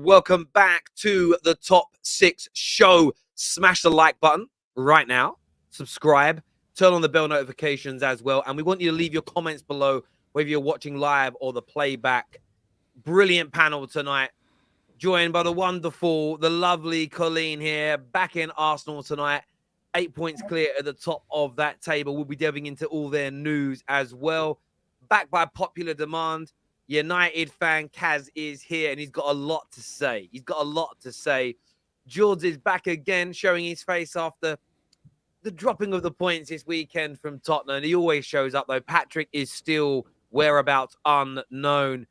Welcome back to the Top 6 show. Smash the like button right now. Subscribe. Turn on the bell notifications as well. And we want you to leave your comments below, whether you're watching live or the playback. Brilliant panel tonight. Joined by the wonderful, the lovely Colleen here. Back in Arsenal tonight. 8 points clear at the top of that table. We'll be delving into all their news as well. Back by popular demand. United fan Kaz is here and he's got a lot to say. Jords is back again, showing his face after the dropping of the points this weekend from Tottenham. He always shows up, though. Patrick is still whereabouts unknown.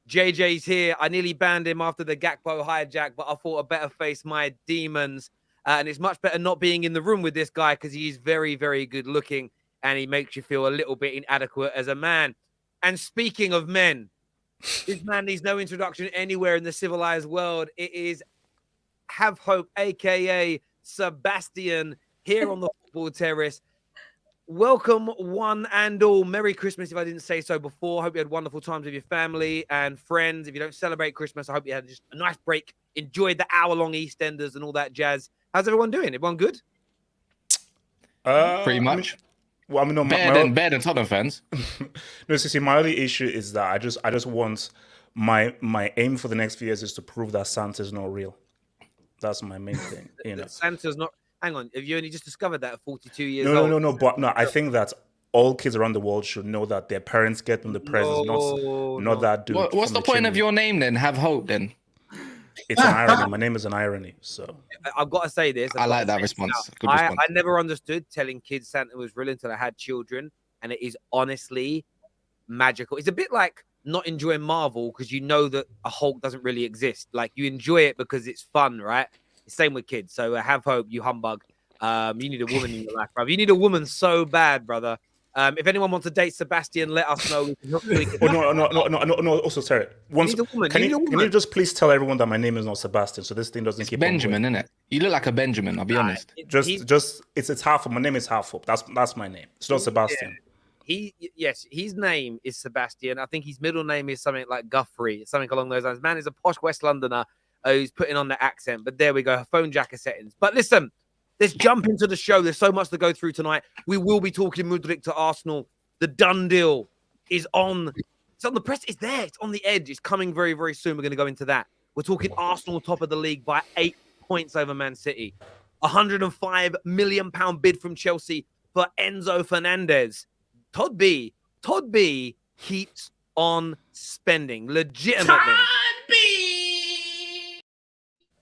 JJ's here. I nearly banned him after the Gakpo hijack, but I thought I better face my demons. And it's much better not being in the room with this guy because he's very, very good looking and he makes you feel a little bit inadequate as a man. And speaking of men, this man needs no introduction anywhere in the civilized world. It is Have Hope, a.k.a. Sebastian, here on the Football Terrace. Welcome, one and all. Merry Christmas, if I didn't say so before. Hope you had wonderful times with your family and friends. If you don't celebrate Christmas, I hope you had just a nice break. Enjoyed the hour-long EastEnders and all that jazz. How's everyone doing? Everyone good? Pretty much. Better than Tottenham fans. No, see, my only issue is that I just want my aim for the next few years is to prove that Santa's not real. That's my main thing. Santa's not. Hang on, have you only just discovered that at 42 years old? No. I think that all kids around the world should know that their parents get them the presents, not that dude. What's the point of your name then? Have Hope then. It's an irony. My name is an irony. So I've got to say this. I like that response. Good I response. never understood telling kids Santa was real until I had children, and it is honestly magical. It's a bit like not enjoying Marvel because you know that a Hulk doesn't really exist. Like you enjoy it because it's fun, right? Same with kids. So Have Hope, you humbug. You need a woman in your life, brother. You need a woman so bad, brother. If anyone wants to date Sebastian, let us know. No. Also, sorry. Can you just please tell everyone that my name is not Sebastian, so this thing doesn't keep Benjamin, on innit? You look like a Benjamin. I'll be honest. It's half. My name is Half Hope. That's my name. It's not Sebastian. His name is Sebastian. I think his middle name is something like Guthrie, something along those lines. Man is a posh West Londoner who's putting on the accent. But there we go. Phone jacker settings. But listen. Let's jump into the show. There's so much to go through tonight. We will be talking Mudryk to Arsenal. The done deal is on. It's on the press. It's there. It's on the edge. It's coming very, very soon. We're going to go into that. We're talking Arsenal top of the league by 8 points over Man City. £105 million bid from Chelsea for Enzo Fernandez. Todd B keeps on spending. Legitimately.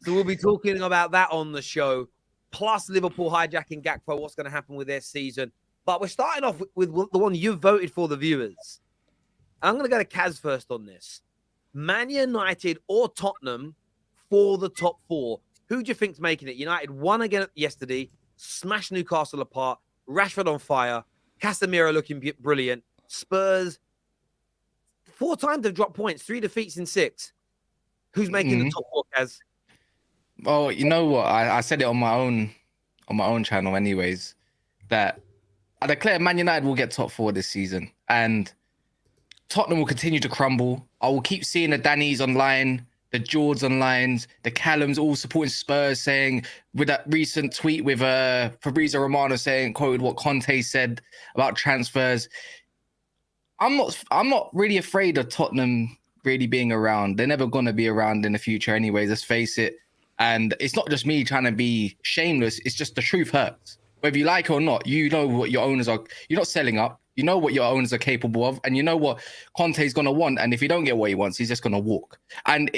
So we'll be talking about that on the show. Plus Liverpool hijacking Gakpo, what's going to happen with their season. But we're starting off with the one you voted for, the viewers. I'm going to go to Kaz first on this. Man United or Tottenham for the top 4. Who do you think's making it? United won again yesterday, smashed Newcastle apart, Rashford on fire, Casemiro looking brilliant. Spurs, 4 times they've dropped points, 3 defeats in 6. Who's making the top 4, Kaz? Well, you know what? I said it on my own channel, anyways. That I declare Man United will get top 4 this season, and Tottenham will continue to crumble. I will keep seeing the Danny's online, the Jords online, the Callums all supporting Spurs, saying with that recent tweet with Fabrizio Romano saying quoted what Conte said about transfers. I'm not really afraid of Tottenham really being around. They're never gonna be around in the future, anyways. Let's face it. And it's not just me trying to be shameless. It's just the truth hurts. Whether you like it or not, you know what your owners are. You're not selling up. You know what your owners are capable of. And you know what Conte's going to want. And if you don't get what he wants, he's just going to walk. And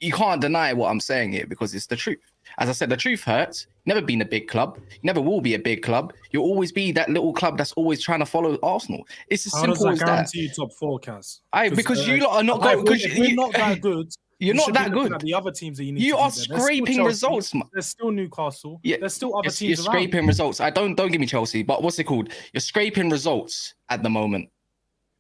you can't deny what I'm saying here because it's the truth. As I said, the truth hurts. Never been a big club. You never will be a big club. You'll always be that little club that's always trying to follow Arsenal. It's as simple as that. How does that guarantee you top 4, Kaz? Because you lot are not good. Because you're not that good. You're not that good. The other teams that you are scraping results. There's still Newcastle. Yeah, there's still other teams. You're scraping results. Don't give me Chelsea, but what's it called? You're scraping results at the moment,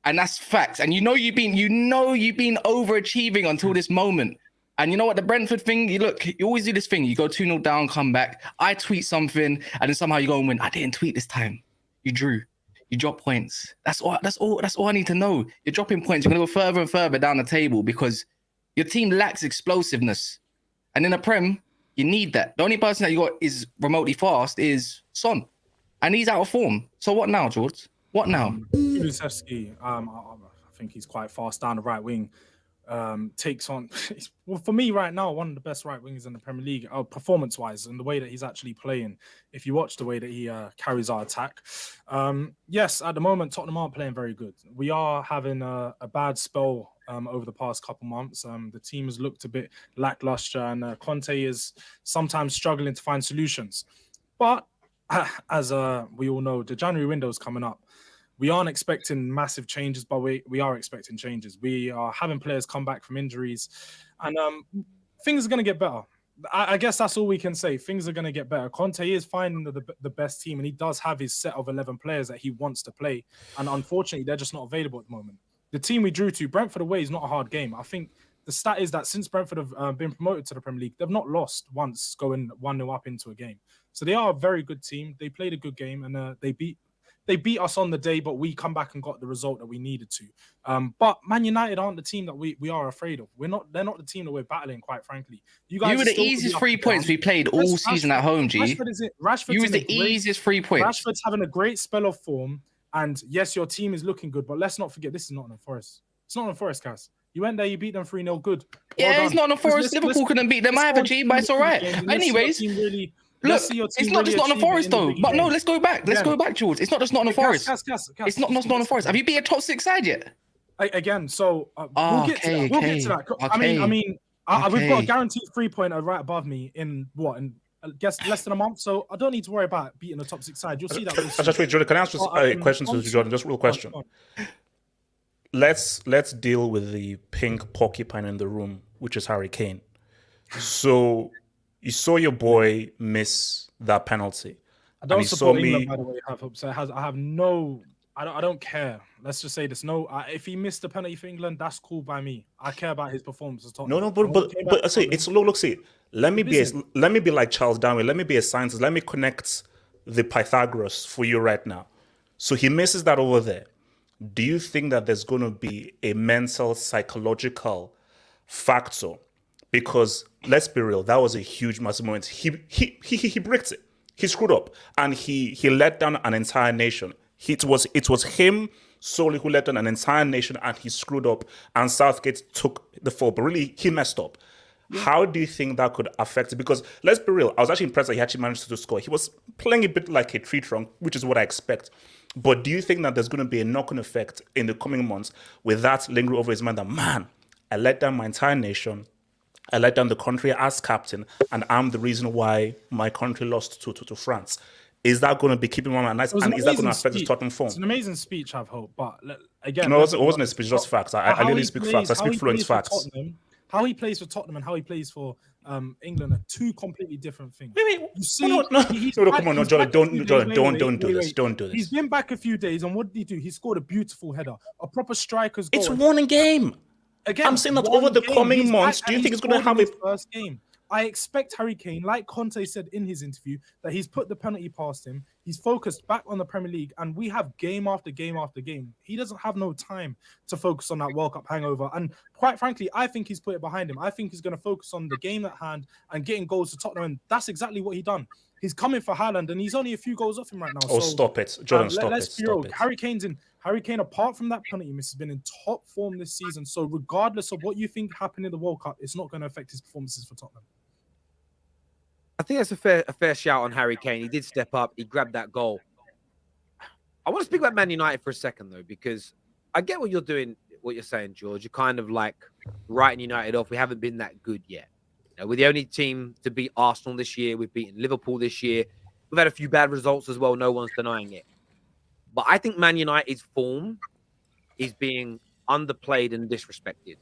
and that's facts. And you know you've been overachieving until this moment. And you know what? The Brentford thing. You always do this thing. You go 2-0 down, come back. I tweet something, and then somehow you go and win. I didn't tweet this time. You drew. You drop points. That's all I need to know. You're dropping points. You're gonna go further and further down the table because your team lacks explosiveness. And in the Prem, you need that. The only person that you got is remotely fast is Son. And he's out of form. So what now, Jords? What now? Kulusevski, I think he's quite fast down the right wing. Takes on, well, for me right now, one of the best right wingers in the Premier League, performance-wise, and the way that he's actually playing. If you watch the way that he carries our attack, yes, at the moment Tottenham aren't playing very good. We are having a bad spell over the past couple months. The team has looked a bit lackluster, and Conte is sometimes struggling to find solutions. But as we all know, the January window is coming up. We aren't expecting massive changes, but we are expecting changes. We are having players come back from injuries, and things are going to get better. I guess that's all we can say. Things are going to get better. Conte is finding the best team, and he does have his set of 11 players that he wants to play. And unfortunately, they're just not available at the moment. The team we drew to, Brentford away, is not a hard game. I think the stat is that since Brentford have been promoted to the Premier League, they've not lost once going 1-0 up into a game. So they are a very good team. They played a good game, and they beat us on the day, but we come back and got the result that we needed to. But Man United aren't the team that we are afraid of. They're not the team that we're battling, quite frankly. You were the easiest 3 points we played all season at home, G. Rashford's you was the easiest 3 points. Rashford's having a great spell of form, and yes, your team is looking good, but let's not forget, this is Nottingham Forest. It's Nottingham Forest, Cass. You went there, you beat them 3-0 good. Yeah, it's Nottingham Forest. Liverpool couldn't beat them either, G, but it's all right. Anyways, look, it's not just Nottingham Forest though. But no, let's go back. Let's go back, Jords. It's not just Nottingham Forest. It's not just Nottingham Forest. Have you beat a top 6 side yet? Again, so we'll get to that. Okay. I mean, we've got a guaranteed 3-pointer right above me in I guess less than a month. So I don't need to worry about beating the top 6 side. You'll see that. Just wait, Jordan. Can I ask just a question to Jordan? Just a real question. Let's deal with the pink porcupine in the room, which is Harry Kane. So you saw your boy miss that penalty. I don't support England, by the way. I don't care. Let's just say this. No, if he missed the penalty for England, that's cool by me. I care about his performance as Tottenham. No, but I say it's look. See, let me be like Charles Darwin. Let me be a scientist. Let me connect the Pythagoras for you right now. So he misses that over there. Do you think that there's going to be a mental, psychological factor? Because let's be real, that was a huge, massive moment. He bricked it. He screwed up, and he let down an entire nation. It was him solely who let down an entire nation, and he screwed up. And Southgate took the fall, but really he messed up. Yeah. How do you think that could affect it? Because let's be real, I was actually impressed that he actually managed to score. He was playing a bit like a tree trunk, which is what I expect. But do you think that there's going to be a knock-on effect in the coming months with that lingering over his mind that, man, I let down my entire nation, I let down the country as captain, and I'm the reason why my country lost to France? Is that going to be keeping my mind nice? And is that going to affect his Tottenham form? It's an amazing speech, I hope. But again, no, it wasn't a speech, just facts. I really speak facts. I speak fluent facts. How he plays for Tottenham and how he plays for England are two completely different things. Wait. You see, no, come on, Jordan, don't do this. Don't do this. He's been back a few days, and what did he do? He scored a beautiful header, a proper striker's goal. It's one game. Again, I'm saying that over the coming months, do you think it's going to have a first game? I expect Harry Kane, like Conte said in his interview, that he's put the penalty past him. He's focused back on the Premier League, and we have game after game after game. He doesn't have no time to focus on that World Cup hangover. And quite frankly, I think he's put it behind him. I think he's going to focus on the game at hand and getting goals to Tottenham. And that's exactly what he done. He's coming for Haaland, and he's only a few goals off him right now. Oh, stop it, Jordan! Let's be real. Harry Kane, apart from that penalty miss, has been in top form this season. So regardless of what you think happened in the World Cup, it's not going to affect his performances for Tottenham. I think that's a fair shout on Harry Kane. He did step up. He grabbed that goal. I want to speak about Man United for a second, though, because I get what you're doing, what you're saying, George. You're kind of like writing United off. We haven't been that good yet. You know, we're the only team to beat Arsenal this year. We've beaten Liverpool this year. We've had a few bad results as well. No one's denying it. But I think Man United's form is being underplayed and disrespected.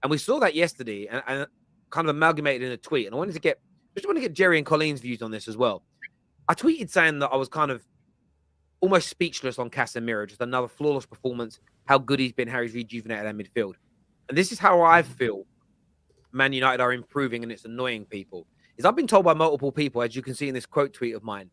And we saw that yesterday and kind of amalgamated in a tweet. And I want to get Jerry and Colleen's views on this as well. I tweeted saying that I was kind of almost speechless on Casemiro, just another flawless performance, how good he's been, how he's rejuvenated our midfield. And this is how I feel Man United are improving, and it's annoying people. Is I've been told by multiple people, as you can see in this quote tweet of mine,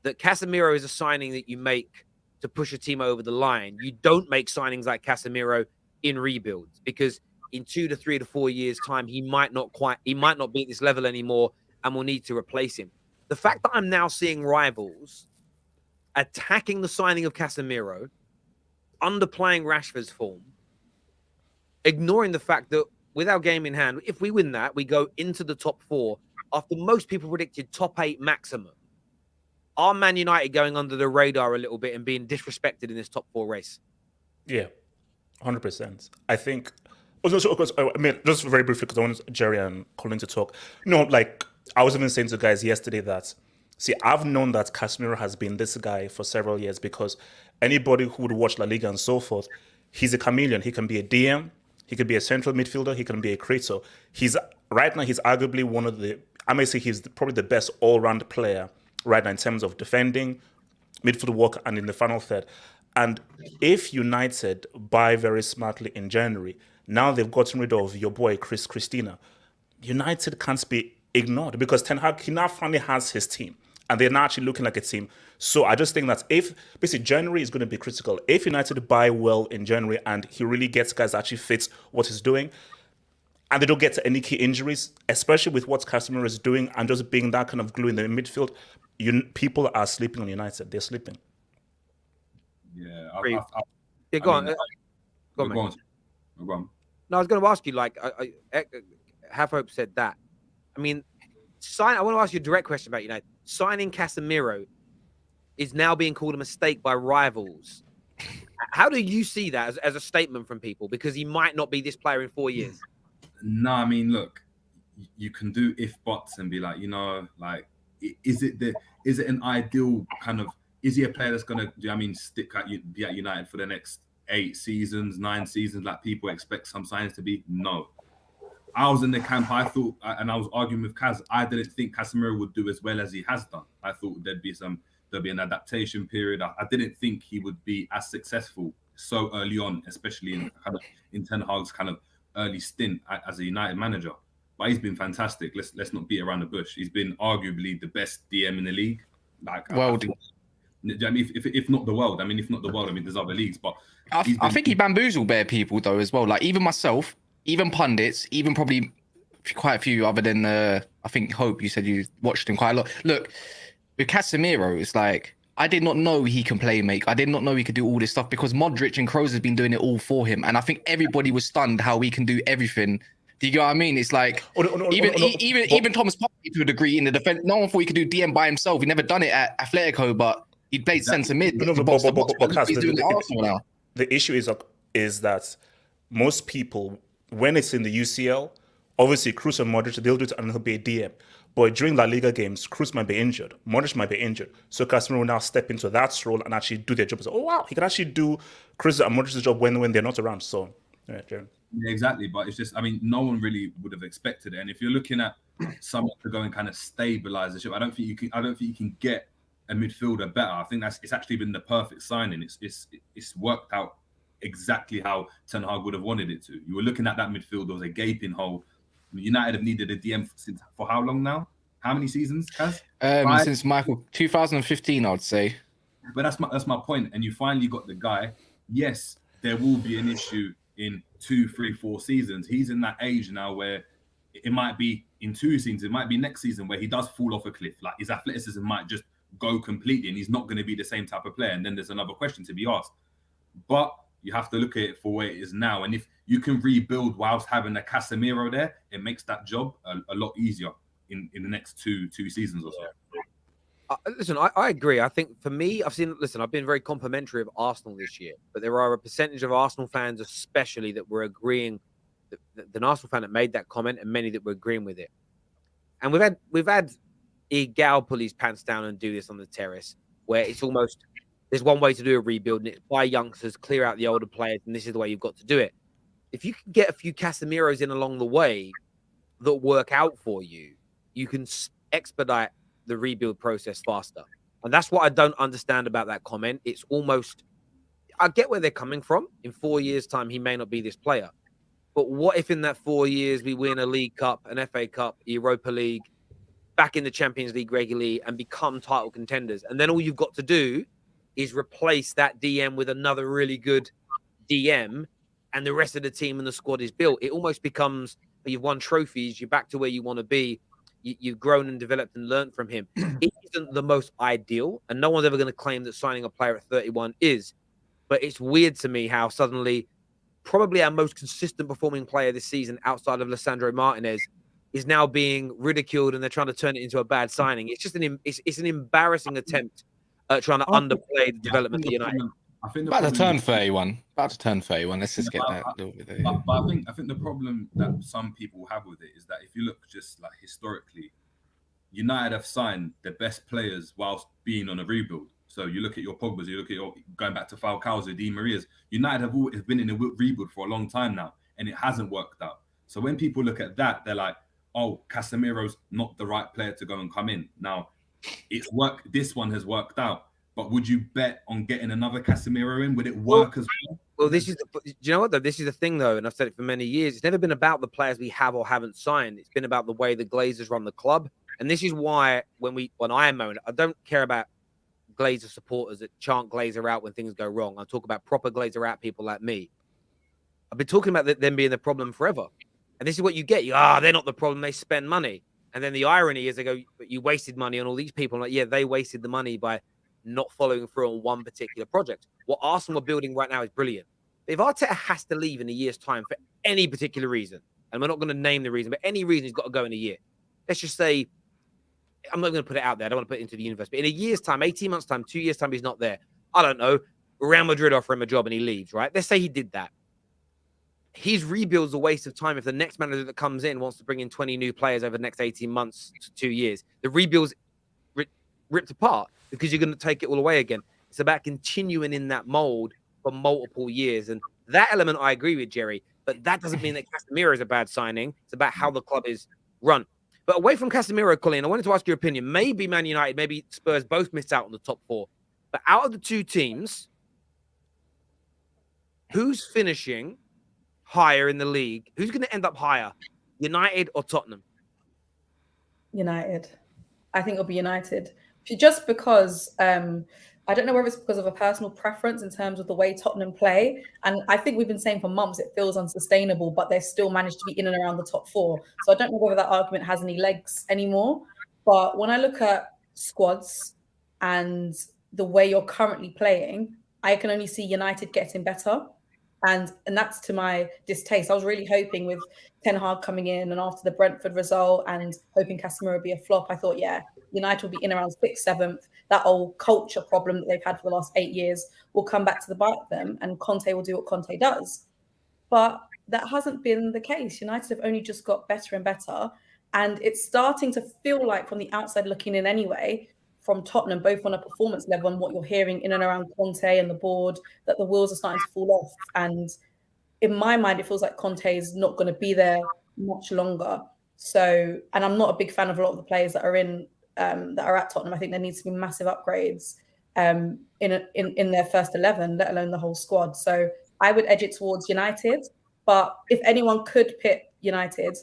that Casemiro is a signing that you make to push a team over the line. You don't make signings like Casemiro in rebuilds because in 2 to 3 to 4 years' time, he might not be at this level anymore, and we'll need to replace him. The fact that I'm now seeing rivals attacking the signing of Casemiro, underplaying Rashford's form, ignoring the fact that with our game in hand, if we win that, we go into the top 4 after most people predicted top 8 maximum. Are Man United going under the radar a little bit and being disrespected in this top 4 race? Yeah, 100%. I think. I mean, just very briefly, because I want Jerry and Colin to talk. Like I was even saying to guys yesterday that, see, I've known that Casemiro has been this guy for several years, because anybody who would watch La Liga and so forth, he's a chameleon. He can be a DM, he could be a central midfielder, he can be a creator. Right now, he's arguably one of the, I may say he's probably the best all-round player right now in terms of defending, midfield work, and in the final third. And if United buy very smartly in January, now they've gotten rid of your boy Christina, United can't be ignored, because Ten Hag, he now finally has his team, and they're now actually looking like a team. So I just think that if basically January is going to be critical, if United buy well in January and he really gets guys that actually fits what he's doing, and they don't get any key injuries, especially with what Casemiro is doing and just being that kind of glue in the midfield, people are sleeping on United. They're sleeping. Yeah, Go on, mate. Go on. No, I was going to ask you, like, Have Hope said that. I mean, I want to ask you a direct question about United. Signing Casemiro is now being called a mistake by rivals. How do you see that as a statement from people? Because he might not be this player in 4 years. No, I mean, look, you can do if buts and be like, is it an ideal kind of? Is he a player that's gonna be at United for the next 8 seasons, 9 seasons, like people expect some signs to be? No. I was in the camp, I thought, and I was arguing with Kaz, I didn't think Casemiro would do as well as he has done. I thought there'd be an adaptation period. I didn't think he would be as successful so early on, especially in Ten Hag's kind of early stint as a United manager. But he's been fantastic. Let's not beat around the bush. He's been arguably the best DM in the league. Like, I think, if not the world, there's other leagues. But I think he bamboozled bare people though as well. Like even myself, even pundits, even probably quite a few other than I think Hope. You said you watched him quite a lot. Look, with Casemiro, it's like I did not know he can play make. I did not know he could do all this stuff because Mudryk and Kroos has been doing it all for him, and I think everybody was stunned how he can do everything. Do you get what I mean? It's like even Thomas Partey to a degree in the defense. No one thought he could do DM by himself. He never done it at Atletico, but he played centre mid. The issue is that most people, when it's in the UCL, obviously Kroos and Modric, they'll do it and he'll be a DM. But during La Liga games, Kroos might be injured, Modric might be injured. So Casemiro will now step into that role and actually do their job. Oh wow, he can actually do Kroos and Modric's job when they're not around. So yeah, Jared. Yeah, exactly. But it's just, I mean, no one really would have expected it. And if you're looking at someone to go and kind of stabilize the ship, I don't think you can get a midfielder better. I think it's actually been the perfect signing. It's worked out exactly how Ten Hag would have wanted it to. You were looking at that midfield, there was a gaping hole. United have needed a DM for how long now? How many seasons, Kaz? Since Michael 2015, I'd say. But that's my point. And you finally got the guy. Yes, there will be an issue in 2, 3, 4 seasons. He's in that age now where it might be in 2 seasons, it might be next season where he does fall off a cliff. Like his athleticism might just go completely and he's not going to be the same type of player. And then there's another question to be asked. But you have to look at it for where it is now. And if you can rebuild whilst having a Casemiro there, it makes that job a lot easier in the next two seasons or so. Listen, I agree. I think for me, I've been very complimentary of Arsenal this year, but there are a percentage of Arsenal fans, especially, that were agreeing. The Arsenal fan that made that comment, and many that were agreeing with it. And we've had Gal pull his pants down and do this on the terrace, where it's almost there's one way to do a rebuild, and it's buy youngsters, clear out the older players, and this is the way you've got to do it. If you can get a few Casemiros in along the way that work out for you, you can expedite the rebuild process faster. And that's what I don't understand about that comment. It's almost, I get where they're coming from. In 4 years' time, he may not be this player. But what if in that 4 years we win a League Cup, an FA Cup, Europa League, back in the Champions League regularly and become title contenders? And then all you've got to do is replace that DM with another really good DM and the rest of the team and the squad is built, it almost becomes you've won trophies, you're back to where you want to be, you've grown and developed and learned from him. It isn't the most ideal, and no one's ever going to claim that signing a player at 31 is. But it's weird to me how suddenly probably our most consistent performing player this season outside of Lisandro Martinez is now being ridiculed, and they're trying to turn it into a bad signing. It's just it's an embarrassing attempt at trying to underplay the development of United. I think About to turn 31. About to turn 31. Let's just get that a little bit there. But I think the problem that some people have with it is that if you look just like historically, United have signed their best players whilst being on a rebuild. So you look at your Pogbas, you look at your going back to Falcao's, Di Maria's. United have always been in a rebuild for a long time now, and it hasn't worked out. So when people look at that, they're like, "Oh, Casemiro's not the right player to go and come in." Now, it's worked. This one has worked out. But would you bet on getting another Casemiro in? Would it work as well? Well, do you know what though? This is the thing though, and I've said it for many years. It's never been about the players we have or haven't signed. It's been about the way the Glazers run the club. And this is why when I moan, I don't care about Glazer supporters that chant Glazer out when things go wrong. I talk about proper Glazer out people like me. I've been talking about them being the problem forever. And this is what you get. They're not the problem. They spend money. And then the irony is they go, "But you wasted money on all these people." I'm like, yeah, they wasted the money by not following through on one particular project. What Arsenal are building right now is brilliant. If Arteta has to leave in a year's time for any particular reason, and we're not going to name the reason, but any reason he's got to go in a year. Let's just say, I'm not going to put it out there. I don't want to put it into the universe. But in a year's time, 18 months' time, 2 years' time, he's not there. I don't know. Real Madrid offer him a job and he leaves, right? Let's say he did that. His rebuild's a waste of time if the next manager that comes in wants to bring in 20 new players over the next 18 months to 2 years. The rebuild's ripped apart because you're going to take it all away again. It's about continuing in that mold for multiple years. And that element I agree with, Jerry, but that doesn't mean that Casemiro is a bad signing. It's about how the club is run. But away from Casemiro, Colin, I wanted to ask your opinion. Maybe Man United, maybe Spurs both missed out on the top four. But out of the two teams, who's finishing higher in the league? Who's going to end up higher, United or Tottenham? United. I think it'll be United. Just because I don't know whether it's because of a personal preference in terms of the way Tottenham play. And I think we've been saying for months it feels unsustainable, but they've still managed to be in and around the top four. So I don't know whether that argument has any legs anymore. But when I look at squads and the way you're currently playing, I can only see United getting better. And that's to my distaste. I was really hoping with Ten Hag coming in and after the Brentford result and hoping Casemiro would be a flop, I thought, yeah, United will be in around 6th, 7th. That old culture problem that they've had for the last 8 years will come back to the bite them and Conte will do what Conte does. But that hasn't been the case. United have only just got better and better. And it's starting to feel like from the outside looking in anyway, from Tottenham, both on a performance level and what you're hearing in and around Conte and the board, that the wheels are starting to fall off. And in my mind, it feels like Conte is not going to be there much longer. So, and I'm not a big fan of a lot of the players that are at Tottenham. I think there needs to be massive upgrades in their first 11, let alone the whole squad. So I would edge it towards United. But if anyone could pick United,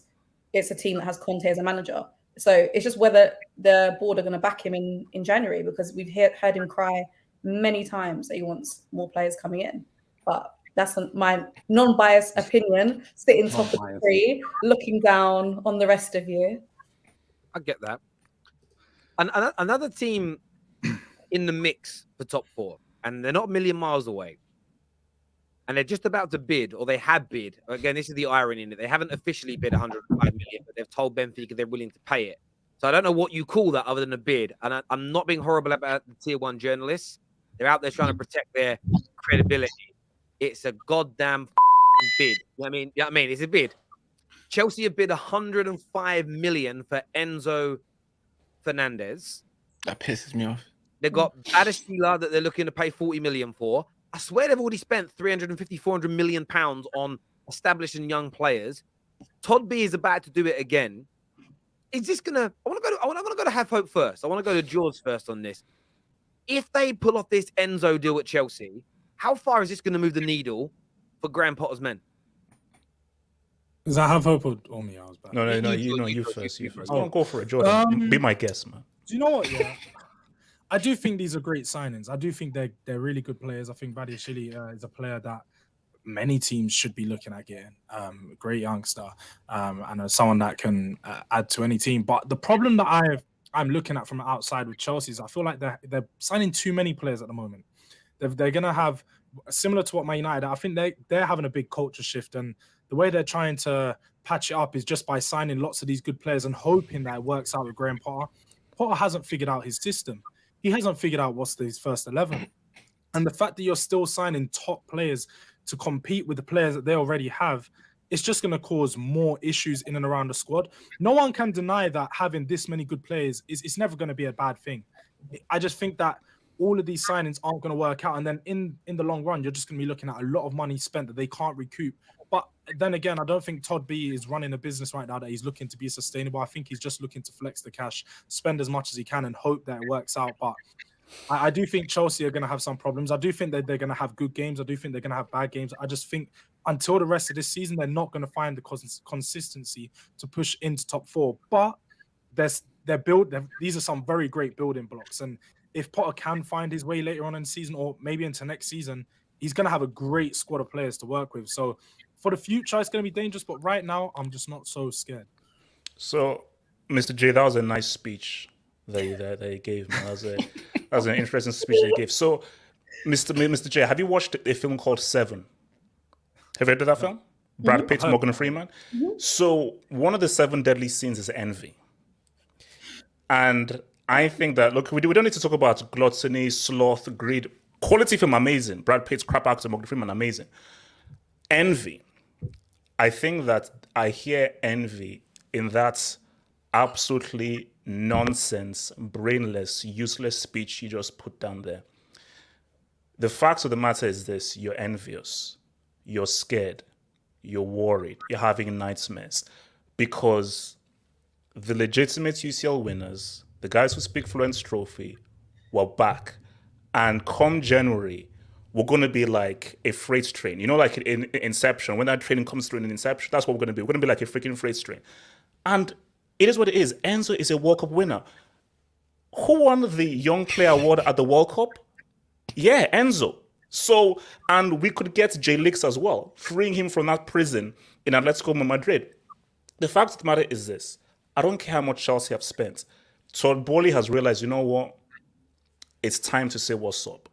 it's a team that has Conte as a manager. So it's just whether the board are going to back him in January, because we've heard him cry many times that he wants more players coming in. But that's my non-biased opinion, sitting top of the tree, looking down on the rest of you. I get that. And another team in the mix for top four, and they're not a million miles away. And they're just about to bid, or they have bid. Again, this is the irony in it. They haven't officially bid 105 million, but they've told Benfica they're willing to pay it. So I don't know what you call that other than a bid. And I'm not being horrible about the tier one journalists. They're out there trying to protect their credibility. It's a goddamn bid. You know what I mean? It's a bid. Chelsea have bid 105 million for Enzo Fernandez. That pisses me off. They've got Badashila that they're looking to pay 40 million for. I swear they've already spent 350, 400 million pounds on establishing young players. Todd B is about to do it again. Is this gonna? I want to go to Have Hope first. I want to go to Jords first on this. If they pull off this Enzo deal at Chelsea, how far is this going to move the needle for Graham Potter's men? Does that Have Hope or me? I was back. No, you first. Don't go for it, Jordan. Be my guest, man. Do you know what? Yeah. I do think these are great signings. I do think they're really good players. I think Badiashile is a player that many teams should be looking at getting. A great youngster, and someone that can add to any team. But the problem that I'm looking at from outside with Chelsea is I feel like they're signing too many players at the moment. They're going to have, similar to what Man United, I think they're having a big culture shift, and the way they're trying to patch it up is just by signing lots of these good players and hoping that it works out with Graham Potter. Potter hasn't figured out his system. He hasn't figured out what's his first 11. And the fact that you're still signing top players to compete with the players that they already have, it's just going to cause more issues in and around the squad. No one can deny that having this many good players it's never going to be a bad thing. I just think that all of these signings aren't going to work out. And then in the long run, you're just going to be looking at a lot of money spent that they can't recoup. But then again, I don't think Todd B is running a business right now that he's looking to be sustainable. I think he's just looking to flex the cash, spend as much as he can and hope that it works out. But I do think Chelsea are going to have some problems. I do think that they're going to have good games. I do think they're going to have bad games. I just think until the rest of this season, they're not going to find the consistency to push into top 4. But these are some very great building blocks. And if Potter can find his way later on in the season or maybe into next season, he's going to have a great squad of players to work with. So for the future, it's going to be dangerous. But right now, I'm just not so scared. So, Mr. J, that was a nice speech that you gave me. That was an interesting speech that you gave. So, Mr. J, have you watched a film called Seven? Have you heard of that film? Brad Pitt, Morgan Freeman. So, one of the 7 deadly sins is envy. And I think that, look, we don't need to talk about gluttony, sloth, greed. Quality film, amazing. Brad Pitt's crap actor, Morgan Freeman, amazing. Envy. I think that I hear envy in that absolutely nonsense, brainless, useless speech you just put down there. The fact of the matter is this: you're envious, you're scared, you're worried, you're having nightmares because the legitimate UCL winners, the guys who speak Florence Trophy, were back. And come January, we're going to be like a freight train. You know, like in Inception, when that train comes through in Inception, that's what we're going to be. We're going to be like a freaking freight train. And it is what it is. Enzo is a World Cup winner. Who won the Young Player Award at the World Cup? Yeah, Enzo. So, and we could get J Leaks as well, freeing him from that prison in Atletico Madrid. The fact of the matter is this: I don't care how much Chelsea have spent. Todd Boehly has realized, you know what? It's time to say what's up.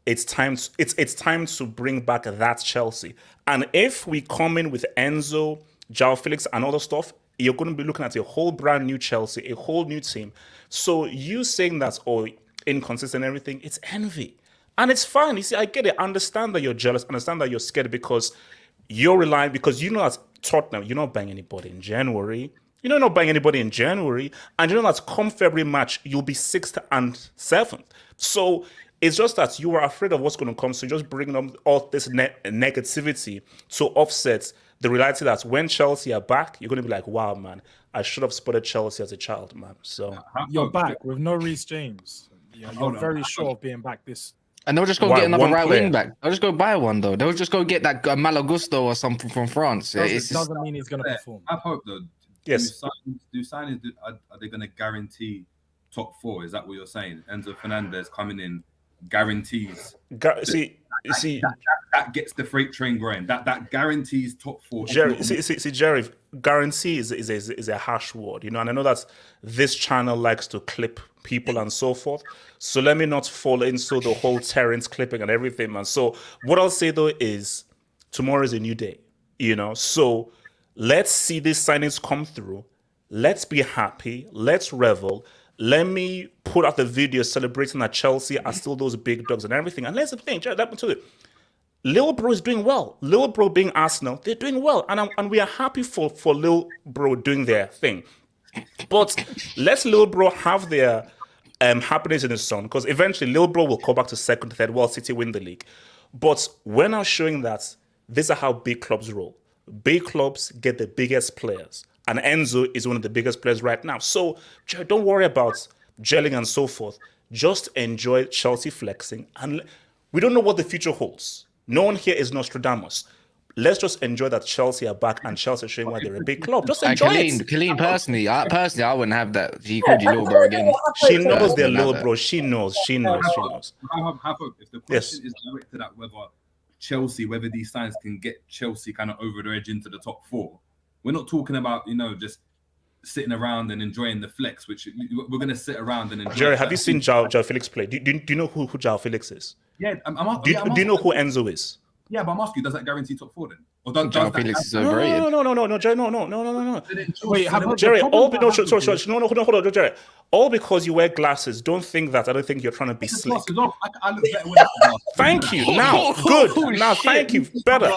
It's time to bring back that Chelsea. And if we come in with Enzo, João Felix, and other stuff, you're going to be looking at a whole brand new Chelsea, a whole new team. So you saying that's all inconsistent and everything, it's envy. And it's fine. You see, I get it. I understand that you're jealous. I understand that you're scared because you're relying, because you know that Tottenham, you're not buying anybody in January. You know you're not buying anybody in January. And you know that come February match, you'll be 6th and 7th. So it's just that you are afraid of what's going to come. So you're just bringing up all this negativity to offset the reality that when Chelsea are back, you're going to be like, wow, man, I should have spotted Chelsea as a child, man. So you're back with no Reece James. You're very sure of being back this. And they'll just go get another right wing back. They'll just go buy one, though. They'll just go get that Malagusto or something from France. It doesn't mean he's going to perform. I hope, though. Yes. Do signings, are they going to guarantee top 4? Is that what you're saying? Enzo Fernandez coming in guarantees. That gets the freight train going. That guarantees top 4. Jerry, Jerry, guarantee is a harsh word, you know, and I know that this channel likes to clip people and so forth. So let me not fall into the whole Terrace clipping and everything, man. So what I'll say though is tomorrow is a new day, you know. So let's see these signings come through. Let's be happy. Let's revel. Let me put out the video celebrating that Chelsea are still those big dogs and everything. And let's think, let me tell you, Lil Bro is doing well. Lil Bro being Arsenal, they're doing well. And we are happy for Lil Bro doing their thing. But let's Lil Bro have their happiness in the sun, because eventually Lil Bro will come back to 2nd, 3rd, while City win the league. But we're now showing that these are how big clubs roll. Big clubs get the biggest players. And Enzo is one of the biggest players right now. So don't worry about gelling and so forth. Just enjoy Chelsea flexing. And we don't know what the future holds. No one here is Nostradamus. Let's just enjoy that Chelsea are back and Chelsea are showing why they're a big club. Just enjoy it. Colleen, personally, I wouldn't have that. She called you little bro again. She knows they're little bro. She knows. If the question is directed at whether Chelsea, whether these signs can get Chelsea kind of over the edge into the top 4. We're not talking about, just sitting around and enjoying the flex, which we're going to sit around and enjoy. Jerry, have you seen João Felix play? Do you know who João Felix is? Yeah, Do you know who Enzo is? Yeah, but I'm asking you, does that guarantee top 4 then? Or João Felix is overrated. No, Jerry, no. Wait, Jerry, hold on, Jerry. All because you wear glasses, don't think that. I don't think you're trying to be slick. I look better with glasses. Thank you. Now, good. Now, thank you. Better.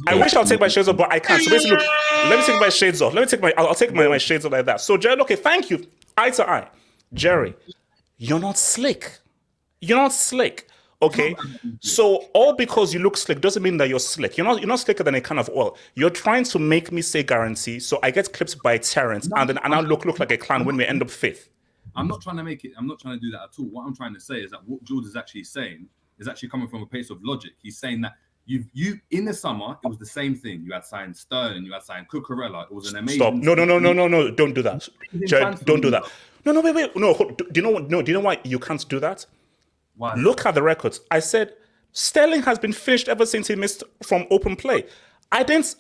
I wish I'll take my shades off, but I can't. So basically, look, let me take my shades off. I'll take my shades off like that. So, Jerry, okay, thank you. Eye to eye. Jerry, you're not slick. Okay, so all because you look slick doesn't mean that you're slick. You're not slicker than a can of oil. You're trying to make me say guarantee, so I get clipped by Terrace, and I look like a clown when we end up 5th. I'm not trying to do that at all. What I'm trying to say is that what Jords is actually saying is actually coming from a place of logic. He's saying that you in the summer it was the same thing. You had signed Sterling, you had signed Cucurella. It was an amazing. Stop! No! Don't do that, Jared. Don't do that. No! Wait! No! Do you know why you can't do that? Why? Look at the records. I said Sterling has been finished ever since he missed from open play. I didn't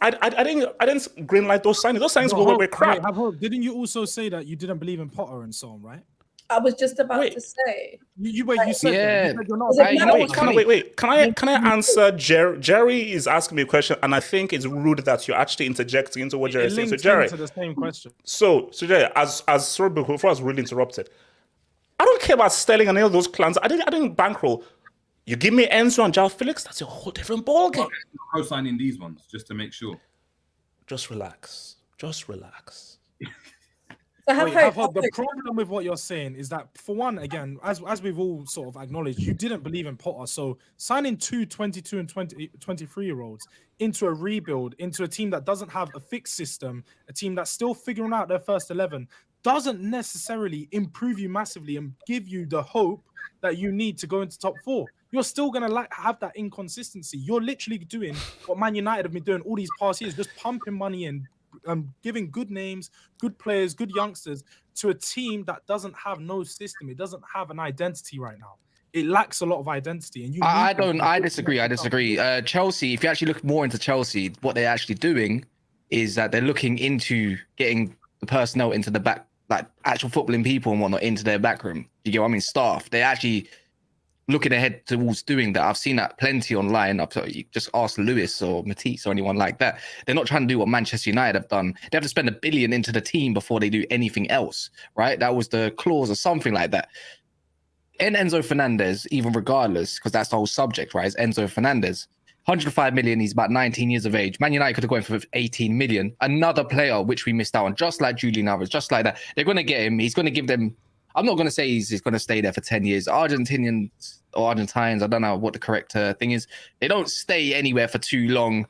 green light those signings. Those signings were crap. Didn't you also say that you didn't believe in Potter and so on, right? I was just about to say. You said yeah. that. You said you're not. Wait. Can I answer? Jerry is asking me a question, and I think it's rude that you're actually interjecting into what Jerry is saying. So Jerry, to the same question. So Jerry, sorry before I was really interrupted. I don't care about Sterling and all those clans. I didn't bankroll. You give me Enzo and João Felix, that's a whole different ballgame. Co-signing these ones just to make sure. Just relax. The problem with what you're saying is that, for one, again, as we've all sort of acknowledged, you didn't believe in Potter. So signing 22 and 23-year-olds into a rebuild, into a team that doesn't have a fixed system, a team that's still figuring out their first 11, doesn't necessarily improve you massively and give you the hope that you need to go into top 4. You're still going to have that inconsistency. You're literally doing what Man United have been doing all these past years, just pumping money in, giving good names, good players, good youngsters to a team that doesn't have no system. It doesn't have an identity right now. It lacks a lot of identity. And I disagree. Chelsea, if you actually look more into Chelsea, what they're actually doing is that they're looking into getting the personnel into the back, like actual footballing people and whatnot, into their back room. You get what I mean? Staff. They're actually looking ahead towards doing that. I've seen that plenty online. You just ask Lewis or Matisse or anyone like that. They're not trying to do what Manchester United have done. They have to spend $1 billion into the team before they do anything else, right? That was the clause or something like that. And Enzo Fernandez, even regardless, because that's the whole subject, right? It's Enzo Fernandez. 105 million, he's about 19 years of age. Man United could have gone for 18 million. Another player which we missed out on, just like Julian Alvarez, just like that. They're going to get him. He's going to give them, I'm not going to say he's going to stay there for 10 years. Argentinians or Argentines, I don't know what the correct thing is. They don't stay anywhere for too long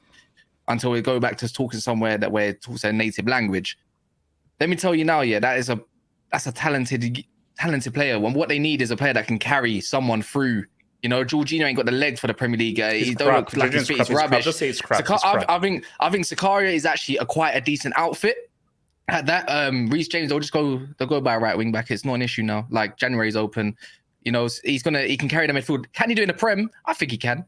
until we go back to talking somewhere that where it talks their native language. Let me tell you now, that's a talented player. And what they need is a player that can carry someone through. You know, Jorginho ain't got the legs for the Premier League. He don't look like his feet is rubbish. I'll just say it's crap. I think Sakaria is actually quite a decent outfit. At that, Reece James, they'll go by a right wing back. It's not an issue now. Like January's open. You know, he can carry them midfield. Can he do it in the Prem? I think he can.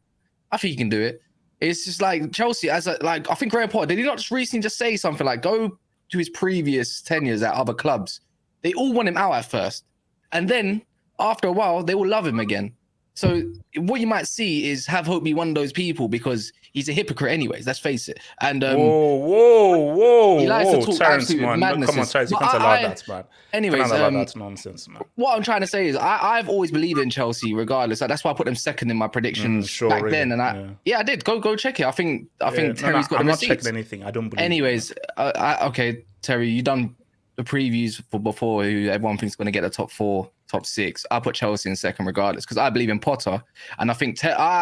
I think he can do it. It's just like Chelsea, I think Graham Potter, did he not just recently just say something like go to his previous tenures at other clubs? They all want him out at first. And then after a while, they will love him again. So what you might see is have Hope be one of those people because he's a hypocrite anyways, let's face it. And whoa. He likes to talk Terrace, absolute man. madnesses. Come on, Terrace, you can't allow that, man. Anyways, you can't allow that nonsense, man. What I'm trying to say is I've always believed in Chelsea regardless. That's why I put them second in my predictions back then. And I did. Go check it. I think Terry's got the receipts. I'm not checking anything. I don't believe. Anyways, okay, Terry, you done the previews for before who everyone thinks is going to get the top 4, top 6. I'll put Chelsea in second regardless because I believe in Potter. And I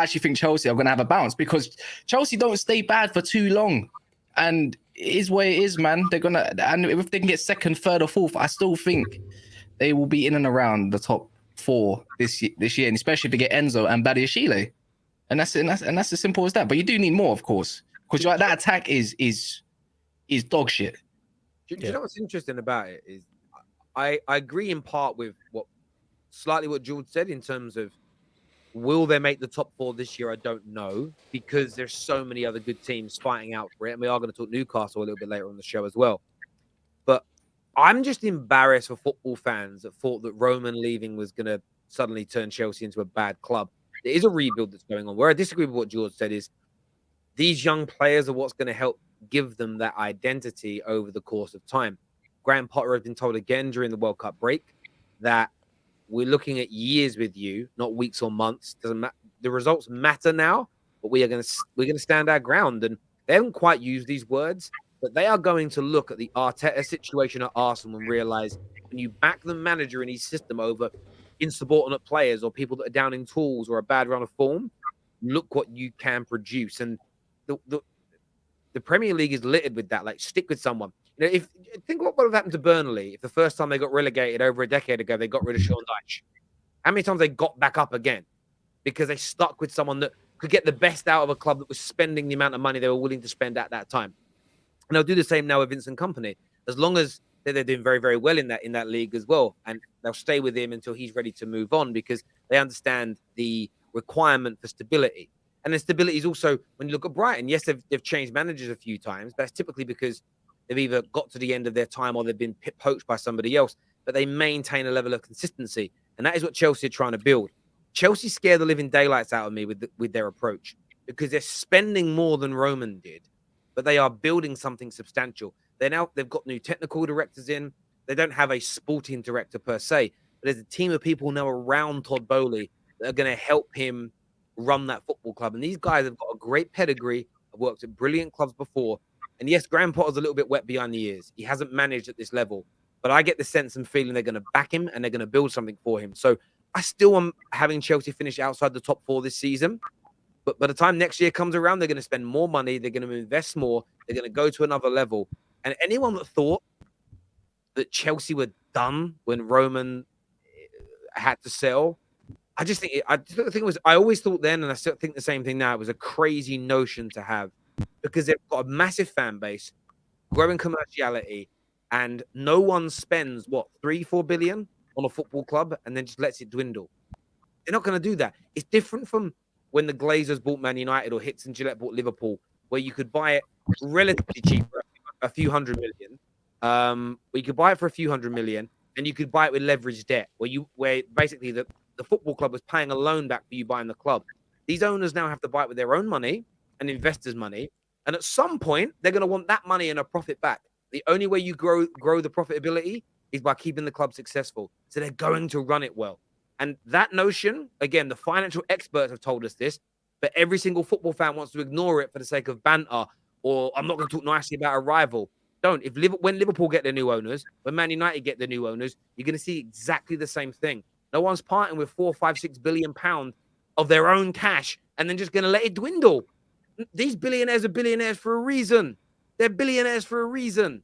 actually think Chelsea are going to have a bounce because Chelsea don't stay bad for too long. And it is what it is, man. They're going to, and if they can get second, third or fourth, I still think they will be in and around the top 4 this year. And especially if they get Enzo and Badiashile. And that's as simple as that. But you do need more, of course, because that attack is dog shit. Do you know what's interesting about it is I agree in part with what George said in terms of Will they make the top 4 this year? I don't know, because there's so many other good teams fighting out for it. And we are going to talk Newcastle a little bit later on the show as well. But I'm just embarrassed for football fans that thought that Roman leaving was going to suddenly turn Chelsea into a bad club. There is a rebuild that's going on. Where I disagree with what George said is these young players are what's going to help give them that identity over the course of time. Graham Potter has been told again during the World Cup break that we're looking at years with you, not weeks or months. Doesn't matter. The results matter now, but we're going to stand our ground. And they haven't quite used these words, but they are going to look at the Arteta situation at Arsenal and realize when you back the manager in his system over insubordinate players or people that are down in tools or a bad run of form, look what you can produce. And the Premier League is littered with that. Like, stick with someone. You know, if think what would have happened to Burnley if the first time they got relegated over a decade ago, they got rid of Sean Dyche. How many times they got back up again because they stuck with someone that could get the best out of a club that was spending the amount of money they were willing to spend at that time. And they'll do the same now with Vincent Kompany, as long as they're doing very, very well in that league as well. And they'll stay with him until he's ready to move on because they understand the requirement for stability. And the stability is also, when you look at Brighton, yes, they've changed managers a few times, but that's typically because they've either got to the end of their time or they've been poached by somebody else, but they maintain a level of consistency. And that is what Chelsea are trying to build. Chelsea scare the living daylights out of me with their approach because they're spending more than Roman did, but they are building something substantial. They've got new technical directors in. They don't have a sporting director per se, but there's a team of people now around Todd Bowley that are going to help him run that football club. And these guys have got a great pedigree. Have worked at brilliant clubs before. And yes, Graham Potter's a little bit wet behind the ears. He hasn't managed at this level, but I get the sense and feeling they're going to back him and they're going to build something for him. So I still am having Chelsea finish outside the top 4 this season. But by the time next year comes around, they're going to spend more money. They're going to invest more. They're going to go to another level. And anyone that thought that Chelsea were done when Roman had to sell, I think it was, I always thought then, and I still think the same thing now, it was a crazy notion to have because they've got a massive fan base, growing commerciality, and no one spends, 3-4 billion on a football club and then just lets it dwindle. They're not going to do that. It's different from when the Glazers bought Man United or Hitz and Gillette bought Liverpool, where you could buy it relatively cheap for a few hundred million. You could buy it for a few hundred million, and you could buy it with leveraged debt, where basically the football club was paying a loan back for you buying the club. These owners now have to buy it with their own money and investors' money, and at some point they're going to want that money and a profit back. The only way you grow the profitability is by keeping the club successful. So they're going to run it well. And that notion, again, the financial experts have told us this, but every single football fan wants to ignore it for the sake of banter, or I'm not going to talk nicely about a rival. Don't. When Liverpool get their new owners, when Man United get their new owners, you're going to see exactly the same thing. No one's parting with 4, 5, 6 billion pounds of their own cash and then just going to let it dwindle. These billionaires are billionaires for a reason. They're billionaires for a reason.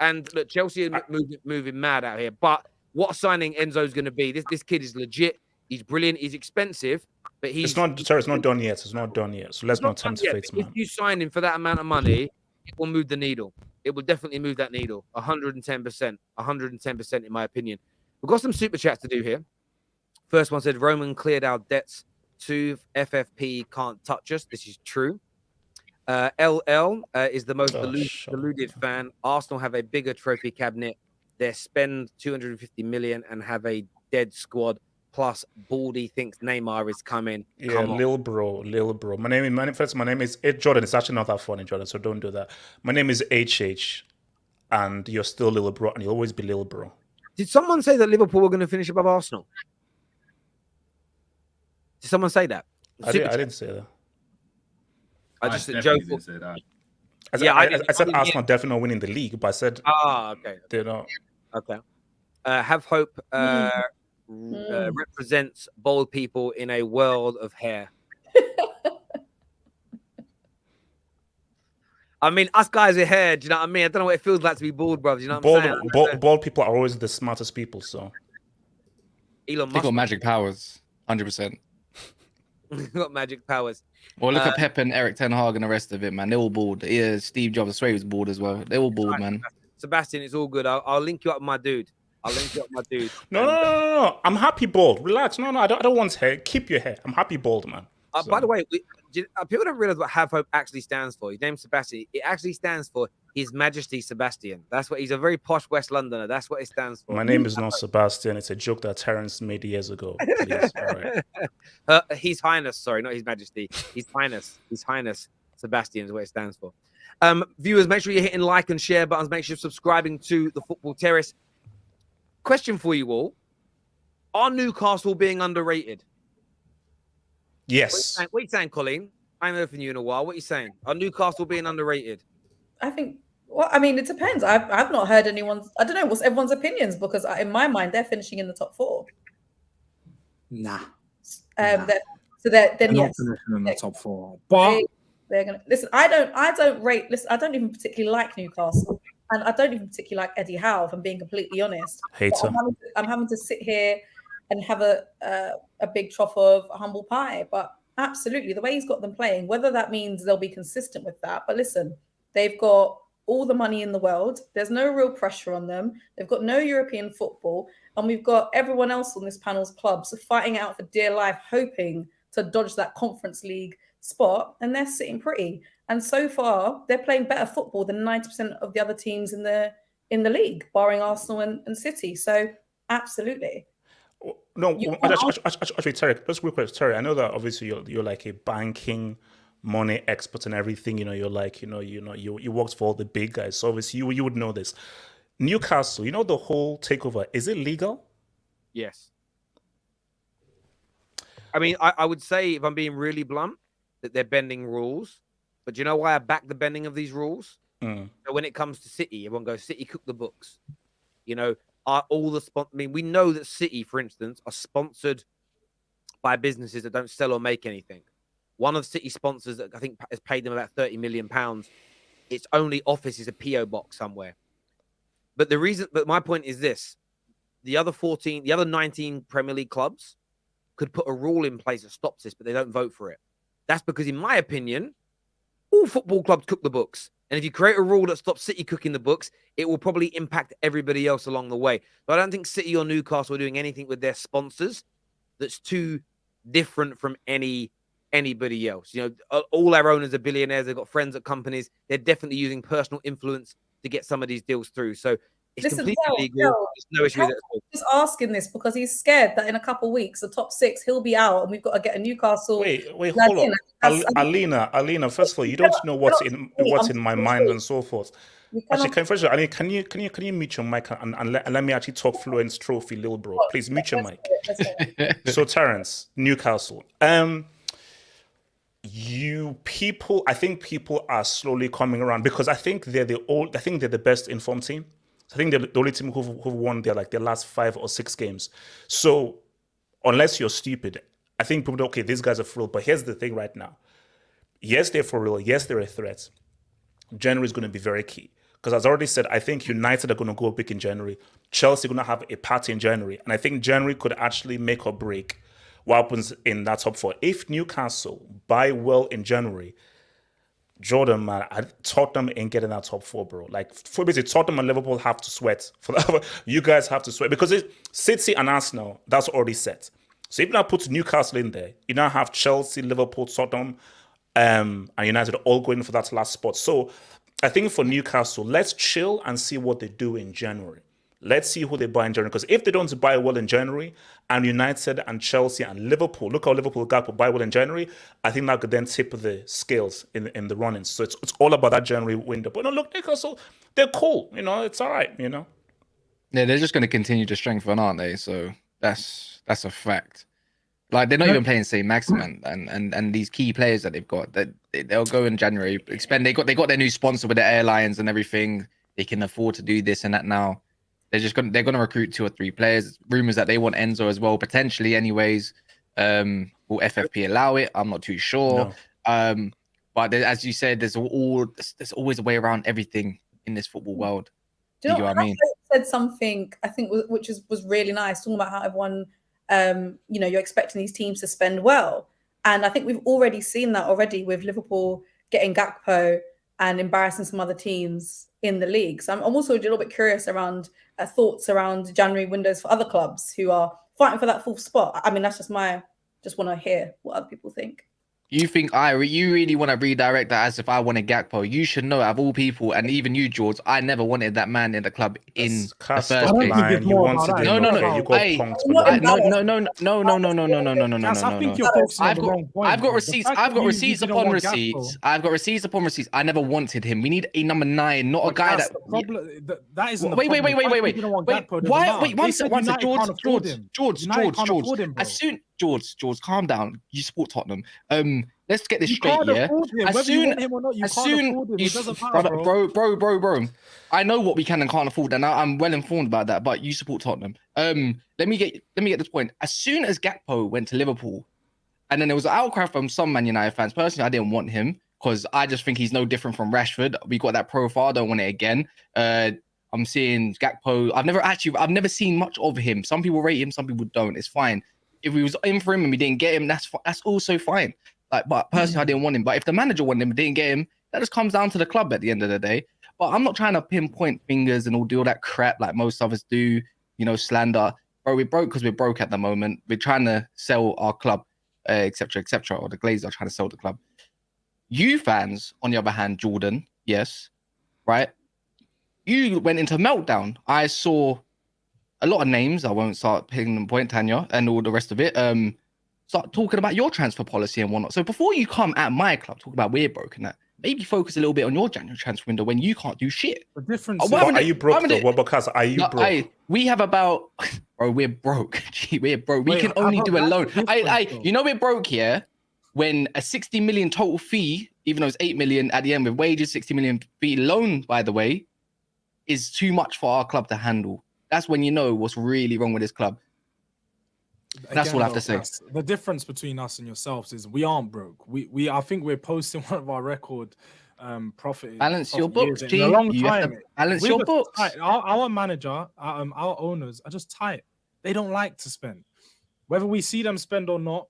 And look, Chelsea are moving mad out here. But what signing Enzo's going to be? This kid is legit. He's brilliant. He's expensive, but it's not done yet. It's not done yet. So let's not tempt fate, man. If you sign him for that amount of money, it will move the needle. It will definitely move that needle. 110%. 110% in my opinion. We've got some super chats to do here. First one said, Roman cleared our debts to FFP, can't touch us. This is true. LL is the most deluded fan. Arsenal have a bigger trophy cabinet. They spend 250 million and have a dead squad. Plus, Baldy thinks Neymar is coming. Yeah, lil bro. My name is Jordan. It's actually not that funny, Jordan, so don't do that. My name is HH, and you're still lil bro, and you'll always be lil bro. Did someone say that Liverpool were going to finish above Arsenal? Did someone say that? I didn't say that. I just joke. Didn't say that. I said Arsenal definitely not winning the league, but I said okay. They're not. Okay. Have hope represents bold people in a world of hair. I mean, us guys with hair, do you know what I mean? I don't know what it feels like to be bald, bro. Do you know what I'm saying? Bald people are always the smartest people, so. Elon Musk. They got magic powers, 100%. Got magic powers. Well, look at Pep and Eric Ten Hag and the rest of it, man. They're all bald. Yeah, Steve Jobs, I swear he was bald as well. They're all bald, man. Sebastian, it's all good. I'll link you up with my dude. I'll link you up, my dude. No. I'm happy bald. Relax. No, I don't want hair. Keep your hair. I'm happy bald, man. By the way, people don't realize what Have Hope actually stands for. His name's Sebastian. It actually stands for His Majesty Sebastian. That's what he's a very posh West Londoner. That's what it stands for. My name is not Sebastian. It's a joke that Terrace made years ago. Please. All right. His Highness, sorry, not His Majesty. His Highness Sebastian is what it stands for. Viewers, make sure you're hitting like and share buttons. Make sure you're subscribing to the Football Terrace. Question for you all: are Newcastle being underrated? Yes. What are you saying, Colleen? I haven't heard from you in a while. What are you saying? Are Newcastle being underrated? I think. Well, I mean, it depends. I've not heard anyone's. I don't know what's everyone's opinions because in my mind they're finishing in the top 4. Nah. They're not yes, finishing in the top 4. But they're gonna listen. I don't rate. Listen, I don't even particularly like Newcastle, and I don't even particularly like Eddie Howe. If I'm being completely honest, Hater. I'm having to sit here and have a big trough of humble pie. But absolutely, the way he's got them playing, whether that means they'll be consistent with that. But listen, they've got all the money in the world. There's no real pressure on them. They've got no European football. And we've got everyone else on this panel's clubs fighting out for dear life, hoping to dodge that Conference League spot. And they're sitting pretty. And so far, they're playing better football than 90% of the other teams in the league, barring Arsenal and City. So absolutely. No, actually, Terry, just real quick, Terry. I know that obviously you're like a banking money expert and everything. You're like, you worked for all the big guys. So obviously you would know this. Newcastle, the whole takeover, is it legal? Yes. I mean, I would say, if I'm being really blunt, that they're bending rules. But do you know why I back the bending of these rules? So when it comes to City, everyone goes, City cook the books. Are all the I mean, we know that City, for instance, are sponsored by businesses that don't sell or make anything. One of City's sponsors that I think has paid them about £30 million. Its only office is a PO box somewhere. But my point is this: the other 19 Premier League clubs could put a rule in place that stops this, but they don't vote for it. That's because, in my opinion, all football clubs cook the books. And if you create a rule that stops City cooking the books, it will probably impact everybody else along the way. But I don't think City or Newcastle are doing anything with their sponsors that's too different from anybody else. All our owners are billionaires. They've got friends at companies. They're definitely using personal influence to get some of these deals through. So it's completely legal. There's no issue with it. Just asking this because he's scared that in a couple of weeks, the top 6, he'll be out, and we've got to get a Newcastle. Wait, hold on, Alina. First of all, you don't know what's in my mind and so forth. Actually, can you mute your mic and let me actually talk Fluence Trophy, little bro? Please mute your mic. So Terrence, Newcastle. I think people are slowly coming around because I think they're the best informed team. I think they're the only team who've won their last 5 or 6 games. So unless you're stupid, I think people okay, these guys are for real. But here's the thing right now. Yes, they're for real. Yes, they're a threat. January is going to be very key. Because as I already said, I think United are going to go big in January. Chelsea are going to have a party in January. And I think January could actually make or break what happens in that top 4. If Newcastle buy well in January, Jordan, man, Tottenham ain't getting that top 4, bro. For basically, Tottenham and Liverpool have to sweat. You guys have to sweat because City and Arsenal, that's already set. So if you now put Newcastle in there, you now have Chelsea, Liverpool, Tottenham, and United all going for that last spot. So I think for Newcastle, let's chill and see what they do in January. Let's see who they buy in January. Because if they don't buy well in January, and United and Chelsea and Liverpool, look how Liverpool Gakpo buy well in January, I think that could then tip the scales in the running. So it's all about that January window. But no, look, Newcastle, they're cool. It's all right, Yeah, they're just going to continue to strengthen, aren't they? So that's a fact. They're not even playing St. Maximin and these key players that they've got. They'll go in January, expend. They got their new sponsor with the airlines and everything. They can afford to do this and that now. They're going to recruit 2 or 3 players. Rumors that they want Enzo as well, potentially. Anyways, will FFP allow it? I'm not too sure. No. But as you said, there's always a way around everything in this football world. Do you know what I mean? Said something I think which was really nice, talking about how everyone, you're expecting these teams to spend well, and I think we've already seen that with Liverpool getting Gakpo and embarrassing some other teams in the league. So I'm also a little bit curious around thoughts around January windows for other clubs who are fighting for that fourth spot. I mean, that's just just want to hear what other people think. You think you really want to redirect that as if I wanted Gakpo? You should know, of all people, and even you, Jords, I never wanted that man in the club in the first place. You wanted No, no, no. You got Hey, punked. no, below. no. I think you're focusing on the wrong point. I've got bro. The receipts. fact I've that got you receipts didn't upon want receipts. Gakpo, I've got receipts upon receipts. I never wanted him. We need a number 9, not a guy that's that. the problem. That isn't the Wait. problem. The fact that you didn't want Gakpo doesn't matter. Wait, They one said sec, United can't afford him. United can't afford him, bro. George, calm down. You support Tottenham. Let's get this You straight, can't yeah? afford him. Whether you want him or not, you can't afford him. It doesn't matter, bro. I know what we can and can't afford, and I'm well informed about that. But you support Tottenham. Let me get this point. As soon as Gakpo went to Liverpool, and then there was an outcry from some Man United fans. Personally, I didn't want him because I just think he's no different from Rashford. We got that profile. Don't want it again. I'm seeing Gakpo. I've never seen much of him. Some people rate him, some people don't. It's fine. If we was in for him and we didn't get him, that's also fine. Like, but personally, I didn't want him. But if the manager wanted him and didn't get him, that just comes down to the club at the end of the day. But I'm not trying to pinpoint fingers and do all that crap like most of us do. Slander. Bro, we're broke because we're broke at the moment. We're trying to sell our club, etc., etc. Or the Glazers are trying to sell the club. You fans, on the other hand, Jordan, yes, right? You went into meltdown. I saw a lot of names. I won't start picking them point, Tanya, and all the rest of it. Start talking about your transfer policy and whatnot. So before you come at my club, talk about we're broken, that maybe focus a little bit on your January transfer window when you can't do shit. The difference. Are you broke though? Because are you broke? We have about, bro, we're broke. Gee, we're broke. We Wait, can only do a loan. though. We're broke here when a 60 million total fee, even though it's 8 million at the end with wages, 60 million fee loan, by the way, is too much for our club to handle. That's when you know what's really wrong with this club. That's all I have to say. The difference between us and yourselves is we aren't broke. I think we're posting one of our record profit. Balance your books, G. In a long time. Balance your books. Our manager, our owners are just tight. They don't like to spend. Whether we see them spend or not,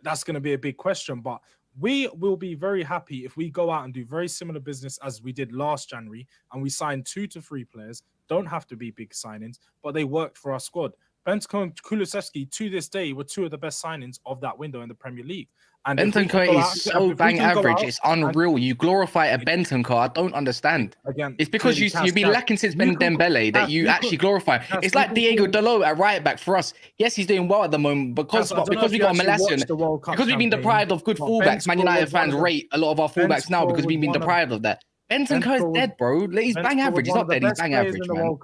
that's going to be a big question. But we will be very happy if we go out and do very similar business as we did last January and we sign 2 to 3 players. Don't have to be big signings, but they worked for our squad. Bentancur and Kulusevski, to this day, were 2 of the best signings of that window in the Premier League. And Bentancur is so bang average. It's unreal. You glorify a Bentancur. I don't understand. Again, it's because you've been lacking since Ben Dembele that you actually glorify. It's like Diego Dalot at right back for us. Yes, he's doing well at the moment because we got Malassian. Because we've been deprived of good fullbacks. Man United fans rate a lot of our fullbacks now because we've been deprived of that. Bentancur is dead, bro. He's bang average. He's not dead. He's bang average, man.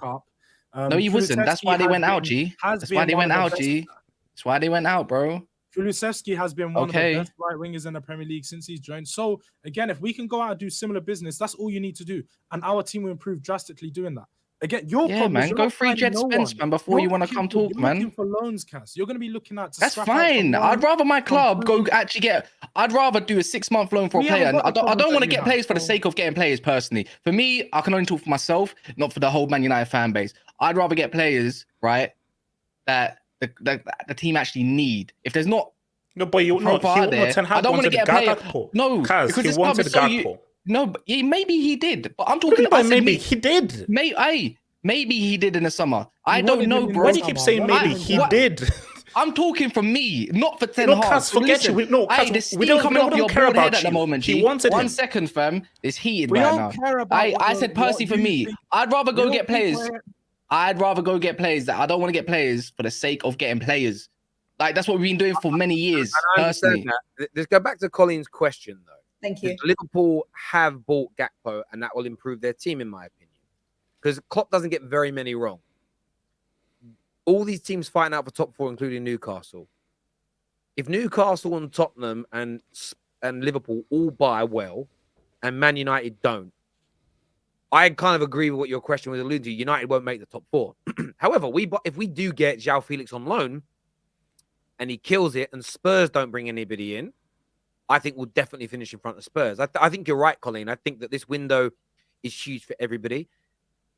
No, he wasn't. That's why they went out, G. That's why they went out, G. That's why they went out, bro. Kulusevski has been one of the best right wingers in the Premier League since he's joined. So again, if we can go out and do similar business, that's all you need to do, and our team will improve drastically doing that. Again, your problem, man, go free Jet Spence, man, before you want to come talk, man. Looking for loans, Cass. You're going to be looking at. That's fine. I'd rather my club go actually get. I'd rather do a 6-month loan for a player. And I don't want to get players for the sake of getting players. Personally, for me, I can only talk for myself, not for the whole Man United fan base. I'd rather get players, right, that the team actually need. If there's not. No, but you know, I don't want to get a player. No, because he wanted Gakpo. No, but maybe he did. But I'm talking about maybe he did. Maybe he did in the summer. I don't know, bro. Why do you keep saying maybe he did? I'm talking for me, not for Ten Hag. Caz, forget you. We don't care about at the moment. He wanted him. 1 second, fam. It's heated right now. Care about I said personally for me, I'd rather go get players. I'd rather go get players that I don't want to get players for the sake of getting players. Like, that's what we've been doing for many years, personally. Let's go back to Colin's question, though. Thank you. Liverpool have bought Gakpo, and that will improve their team, in my opinion. Because Klopp doesn't get very many wrong. All these teams fighting out for top 4, including Newcastle. If Newcastle and Tottenham and Liverpool all buy well, and Man United don't, I kind of agree with what your question was alluding to. United won't make the top 4. However, if we do get João Felix on loan, and he kills it, and Spurs don't bring anybody in, I think we'll definitely finish in front of Spurs. I think you're right, Colin. I think that this window is huge for everybody.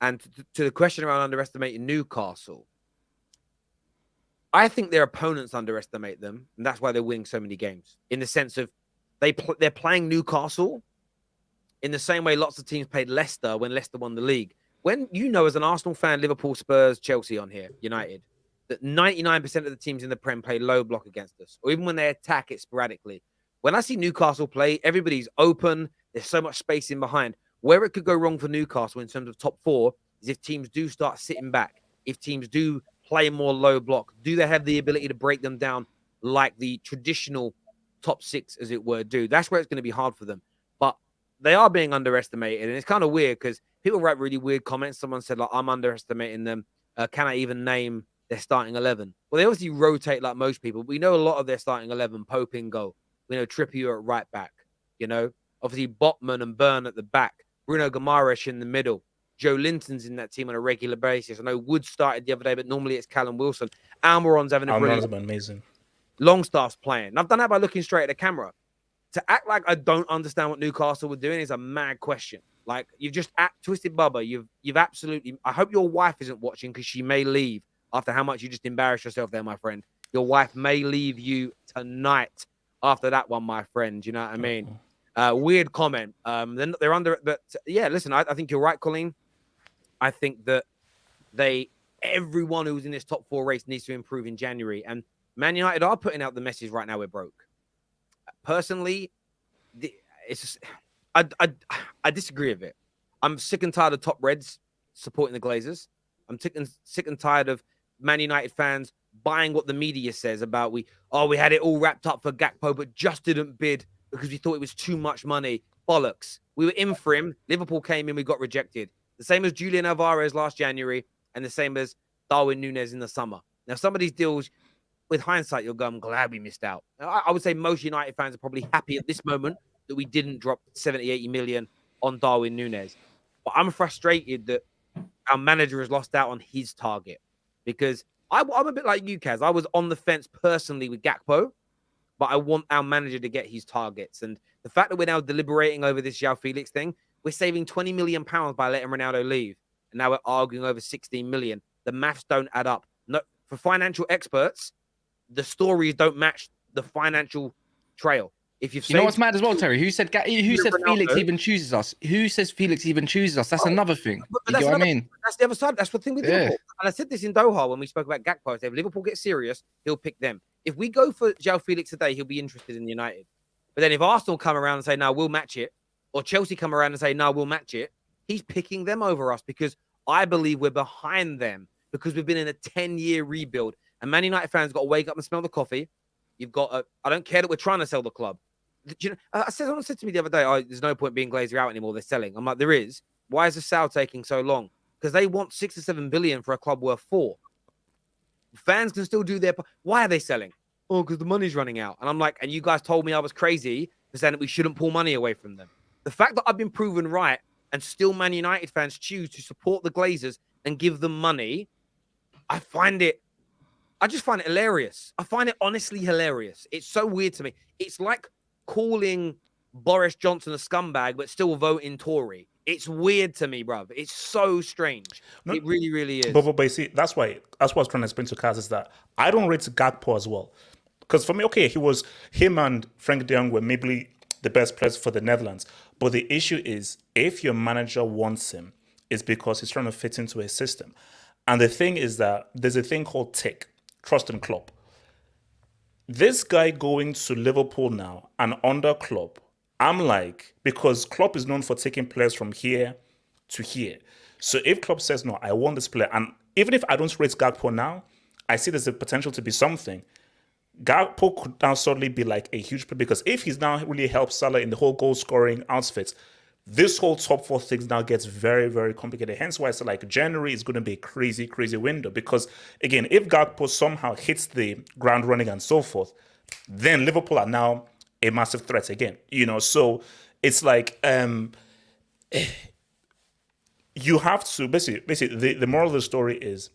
And to the question around underestimating Newcastle, I think their opponents underestimate them, and that's why they're winning so many games. In the sense of they're playing Newcastle in the same way lots of teams played Leicester when Leicester won the league. When you know, as an Arsenal fan, Liverpool, Spurs, Chelsea on here, United, that 99% of the teams in the Prem play low block against us, or even when they attack it sporadically. When I see Newcastle play, everybody's open. There's so much space in behind. Where it could go wrong for Newcastle in terms of top four is if teams do start sitting back, if teams do play more low block, do they have the ability to break them down like the traditional top six, as it were, do? That's where it's going to be hard for them. But they are being underestimated, and it's kind of weird because people write really weird comments. Someone said, like, I'm underestimating them. Can I even name their starting 11? Well, they obviously rotate like most people. We know a lot of their starting 11. Pope in goal. We know Trippier at right back. Obviously Botman and Byrne at the back. Bruno Guimaraes in the middle. Joe Linton's in that team on a regular basis. I know Wood started the other day, but normally it's Callum Wilson. Almiron's having a brilliant. Almiron's amazing. Longstaff's playing. And I've done that by looking straight at the camera. To act like I don't understand what Newcastle were doing is a mad question. Like, you've just twisted Bubba. You've absolutely. I hope your wife isn't watching because she may leave after how much you just embarrassed yourself there, my friend. Your wife may leave you tonight after that one, my friend. You know what I mean? Weird comment. They're under, but yeah, listen, I think you're right, Colleen. I think that everyone who's in this top four race needs to improve in January. And Man United are putting out the message right now, we're broke. Personally, I disagree with it. I'm sick and tired of top Reds supporting the Glazers. I'm sick and tired of Man United fans buying what the media says about we had it all wrapped up for Gakpo, but just didn't bid because we thought it was too much money. Bollocks. We were in for him. Liverpool came in, we got rejected. The same as Julian Alvarez last January, and the same as Darwin Núñez in the summer. Now, some of these deals, with hindsight, you'll go, I'm glad we missed out. Now, I would say most United fans are probably happy at this moment that we didn't drop 70, 80 million on Darwin Núñez. But I'm frustrated that our manager has lost out on his target, because I'm a bit like you, Kaz. I was on the fence personally with Gakpo, but I want our manager to get his targets. And the fact that we're now deliberating over this João Felix thing, we're saving £20 million by letting Ronaldo leave. And now we're arguing over 16 million. The maths don't add up. No, for financial experts, the stories don't match the financial trail. If you know what's mad as well, Terry? Who said Felix even chooses us? Who says Felix even chooses us? That's another thing. You know what I mean? That's the other side. That's the thing with Liverpool. And I said this in Doha when we spoke about Gakpo. I said, if Liverpool gets serious, he'll pick them. If we go for João Felix today, he'll be interested in United. But then if Arsenal come around and say, no, we'll match it, or Chelsea come around and say, no, we'll match it, he's picking them over us because I believe we're behind them because we've been in a 10-year rebuild. And Man United fans got to wake up and smell the coffee. You've got I don't care that we're trying to sell the club. Someone said to me the other day, there's no point being Glazer out anymore. They're selling. I'm like, there is. Why is the sale taking so long? Because they want 6 or 7 billion for a club worth 4. Fans can still do their part. Why are they selling? Oh, because the money's running out. And I'm like, and you guys told me I was crazy for saying that we shouldn't pull money away from them. The fact that I've been proven right and still Man United fans choose to support the Glazers and give them money, I just find it hilarious. I find it honestly hilarious. It's so weird to me. It's like calling Boris Johnson a scumbag, but still voting Tory. It's weird to me, bruv. It's so strange. No, it really, really is. But you see, that's what I was trying to explain to Kaz is that I don't rate Gakpo as well. Because for me, okay, him and Frank de Jong were maybe the best players for the Netherlands. But the issue is, if your manager wants him, it's because he's trying to fit into a system. And the thing is that there's a thing called TIC, trust in Klopp. This guy going to Liverpool now and under Klopp, I'm like, because Klopp is known for taking players from here to here. So if Klopp says, no, I want this player, and even if I don't rate Gakpo now, I see there's a potential to be something. Gakpo could now suddenly be like a huge player, because if he's now really helped Salah in the whole goal scoring outfit, this whole top 4 things now gets very, very complicated. Hence why I said like January is going to be a crazy, crazy window. Because again, if Gakpo somehow hits the ground running and so forth, then Liverpool are now a massive threat again. So it's like you have to basically the moral of the story is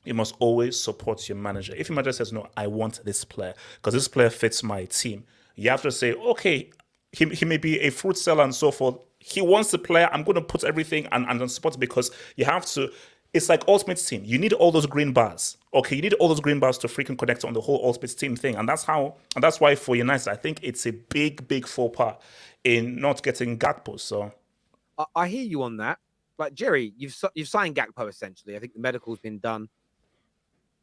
you must always support your manager. If your manager says, no, I want this player because this player fits my team, you have to say, okay, he may be a fruit seller and so forth. He wants the player. I'm going to put everything and support, because you have to. it's like Ultimate's team. You need all those green bars. Okay, you need all those green bars to freaking connect on the whole Ultimate's team thing. And that's why for United, I think it's a big faux pas in not getting Gakpo. So I hear you on that. Like, Jerry, you've signed Gakpo essentially. I think the medical's been done.